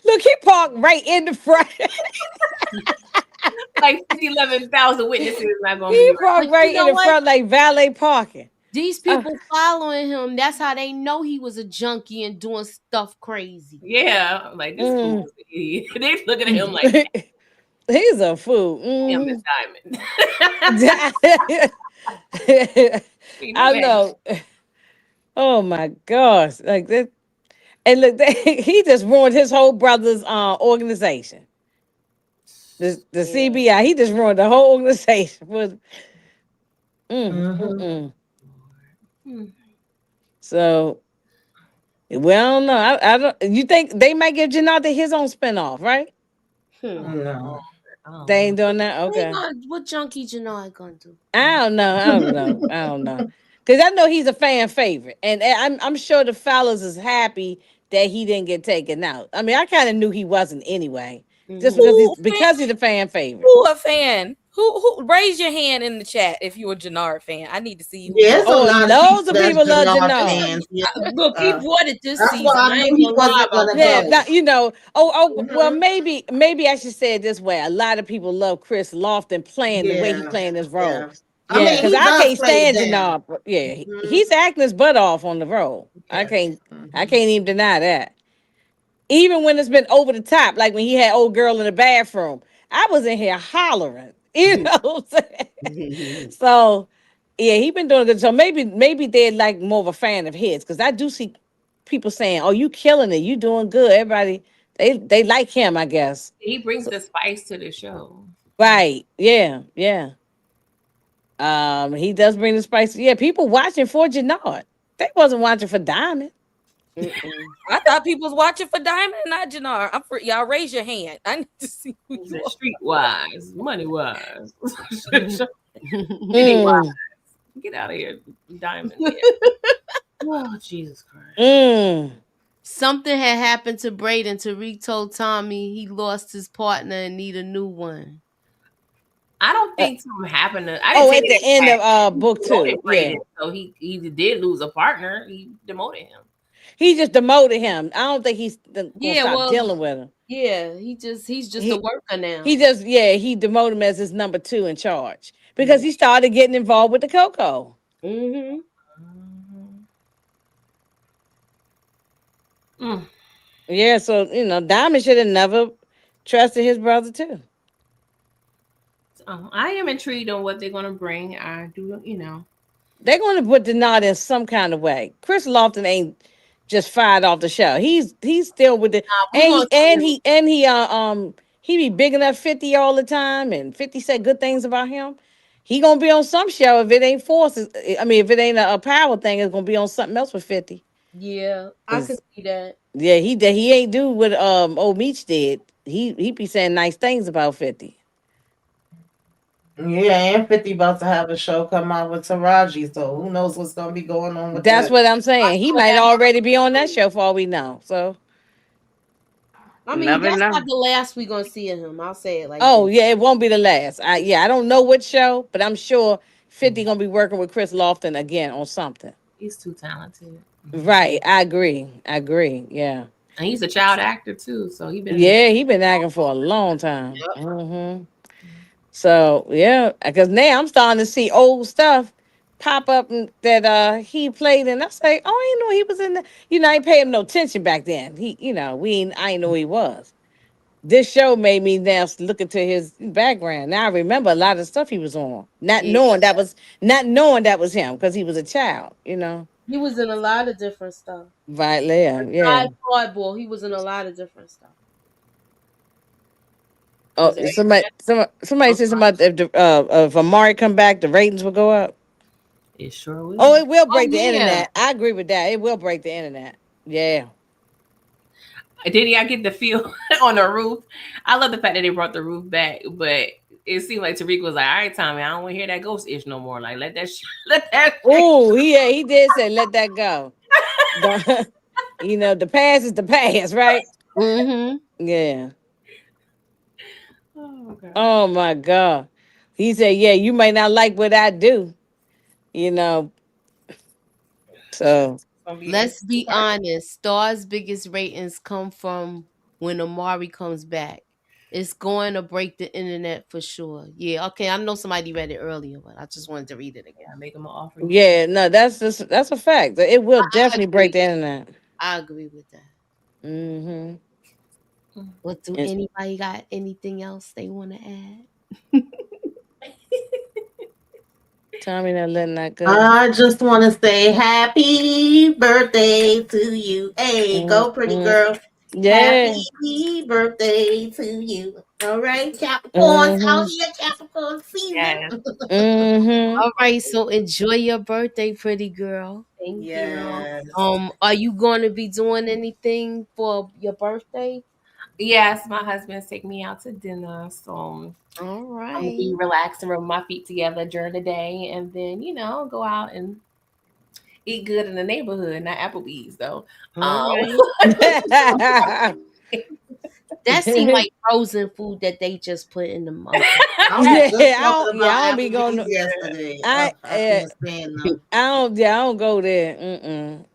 Look, he parked right in the front. Like 11,000 witnesses not gonna he be parked right in the front like valet parking. These people following him, that's how they know he was a junkie and doing stuff crazy. Yeah, like this fool is an idiot. They're looking at him like he's a fool. Miss Diamond. I know. Oh my gosh. Like that. And look, he just ruined his whole brother's organization. The CBI, he just ruined the whole organization. So, well, I don't know. I don't. You think they might give Jannard his own spinoff, right? No, they ain't doing that. Okay. What junkie Jannard gonna do? I don't know. Because I know he's a fan favorite, and I'm sure the fellas is happy that he didn't get taken out. I mean, I kind of knew he wasn't anyway, just because he's a fan favorite. Who a fan? Who raise your hand in the chat if you're a Jannard fan? I need to see you. Yes, loads of people love Jannard. Look, he bought it this season. I knew he wasn't gonna go. Well, maybe I should say it this way. A lot of people love Chris Lofton playing the way he playing his role. Yeah. Yeah, because I can't stand Jannard. Yeah, he's acting his butt off on the role. I can't even deny that. Even when it's been over the top, like when he had old girl in the bathroom, I was in here hollering. You know what I'm saying? So yeah, he been doing good. So maybe they're like more of a fan of his because I do see people saying, "Oh, you killing it, you doing good." Everybody they like him, I guess. He brings So, the spice to the show. right? Yeah, yeah. He does bring the spice. Yeah, people watching for Jannard. They wasn't watching for Diamond. I thought people was watching for Diamond, not Jannar. I'm for y'all. Raise your hand. I need to see who He you said are. street wise, money wise. Mm, Get out of here, Diamond. Yeah. Oh, Jesus Christ. mm. Something had happened to Braden. Tariq told Tommy he lost his partner and need a new one. I don't think something happened to. I didn't Oh, take at the it end back. of He book demoted 2, yeah. Braden, so he did lose a partner. He demoted him. He just demoted him. I don't think he's gonna Yeah, stop well, dealing with him. yeah, he's just a He worker now. he demoted him as his number 2 in charge because he started getting involved with the Coco. Mm-hmm. Mm. Yeah, so Diamond should have never trusted his brother too. So I am intrigued on what they're gonna bring. I do, They're going to put the knot in some kind of way. Chris Lofton ain't just fired off the show. He's still with the We gonna see him. he be bigging up 50 all the time, and 50 said good things about him. He gonna be on some show if it ain't forces. I mean, if it ain't a power thing, it's gonna be on something else with 50. Yeah, I could see that. Yeah, he ain't do what old Meech did. He be saying nice things about 50. Yeah, and 50 about to have a show come out with Taraji, so who knows what's gonna be going on with That's that. what I'm saying. He might already be on that show for all we know. So I mean, never that's know. not the last we gonna see of him. I'll say it like Oh that. yeah, it won't be the last. I don't know what show, but I'm sure 50 gonna be working with Chris Lofton again on something. he's too talented. Right. I agree. Yeah. And he's a child actor too, so he been in the Yeah, he been acting for a long time. So yeah, because now I'm starting to see old stuff pop up that he played in. I say, oh, I didn't know he was in the. I ain't pay him no attention back then. I ain't know who he was. This show made me now look into his background. Now I remember a lot of stuff he was on, Yeah, not knowing that was him because he was a child. he was in a lot of different stuff. Right there, yeah. Hardball, he was in a lot of different stuff. Oh, Was it? somebody said something about if Amari come back, the ratings will go up. It sure will. Oh, it will break the yeah. internet. I agree with that. It will break the internet. Yeah. Did I get the feel on the roof? I love the fact that they brought the roof back, but it seemed like Tariq was like, "All right, Tommy, I don't want to hear that ghost ish no more. Like, let that, let that." Oh, he did say let that go. The past is the past, right? Mm-hmm. Yeah. Oh, God. Oh my God. He said, "Yeah, you may not like what I do, you know." So Let's be honest. Star's biggest ratings come from when Amari comes back. It's going to break the internet for sure. Yeah, okay. I know somebody read it earlier, but I just wanted to read it again. I make him an offer. yeah, no, that's a fact. It will definitely break the internet. I agree with that. Mm-hmm. But do And- anybody got anything else they want to add? Tommy not letting that go. I just want to say happy birthday to you. Hey, go pretty girl. Yeah. Happy birthday to you. All right, Capricorns out here, Capricorn season. Yes. All right, so enjoy your birthday, pretty girl. Thank Yes. Are you going to be doing anything for your birthday? you. Yes, my husband's taking me out to dinner, so All I'm right. gonna be relaxing, rub my feet together during the day, and then go out and eat good in the neighborhood, not Applebee's though. All right. That seemed like frozen food that they just put in the mug. I don't be going yesterday. I can't stand them. I don't go there.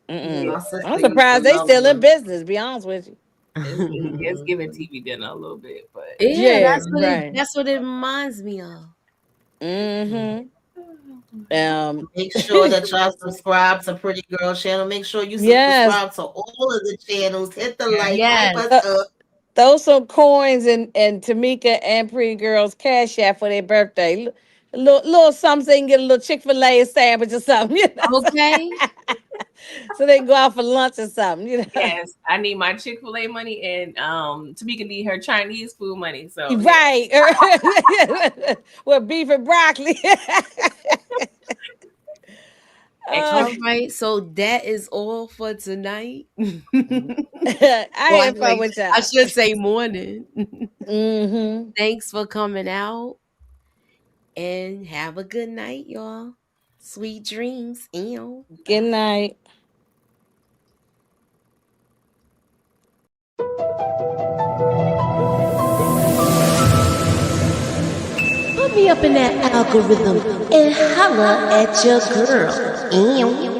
My sister I'm used to surprised they love still in them. business. Be honest with you. It's giving TV dinner a little bit, but Yeah, Yeah, that's what right. that's what it reminds me of. Mm-hmm. Make sure that y'all subscribe to Pretty Girl channel. Make sure you Yes. subscribe to all of the channels. Hit the like, Yes. hype us up. Throw some coins and Tamika and Pretty Girl's cash app for their birthday. Little something so they can get a little Chick-fil-A sandwich or something, you know. Okay. So they can go out for lunch or something, you know. Yes, I need my Chick-fil-A money, and Tamika need her Chinese food money. So Right. With beef and broccoli. All right, so that is all for tonight. I had fun with y'all. I should say morning. Mm-hmm. Thanks for coming out, and have a good night, y'all. Sweet dreams. Ew. Good night. Put me up in that algorithm and holla at your girl. Ew.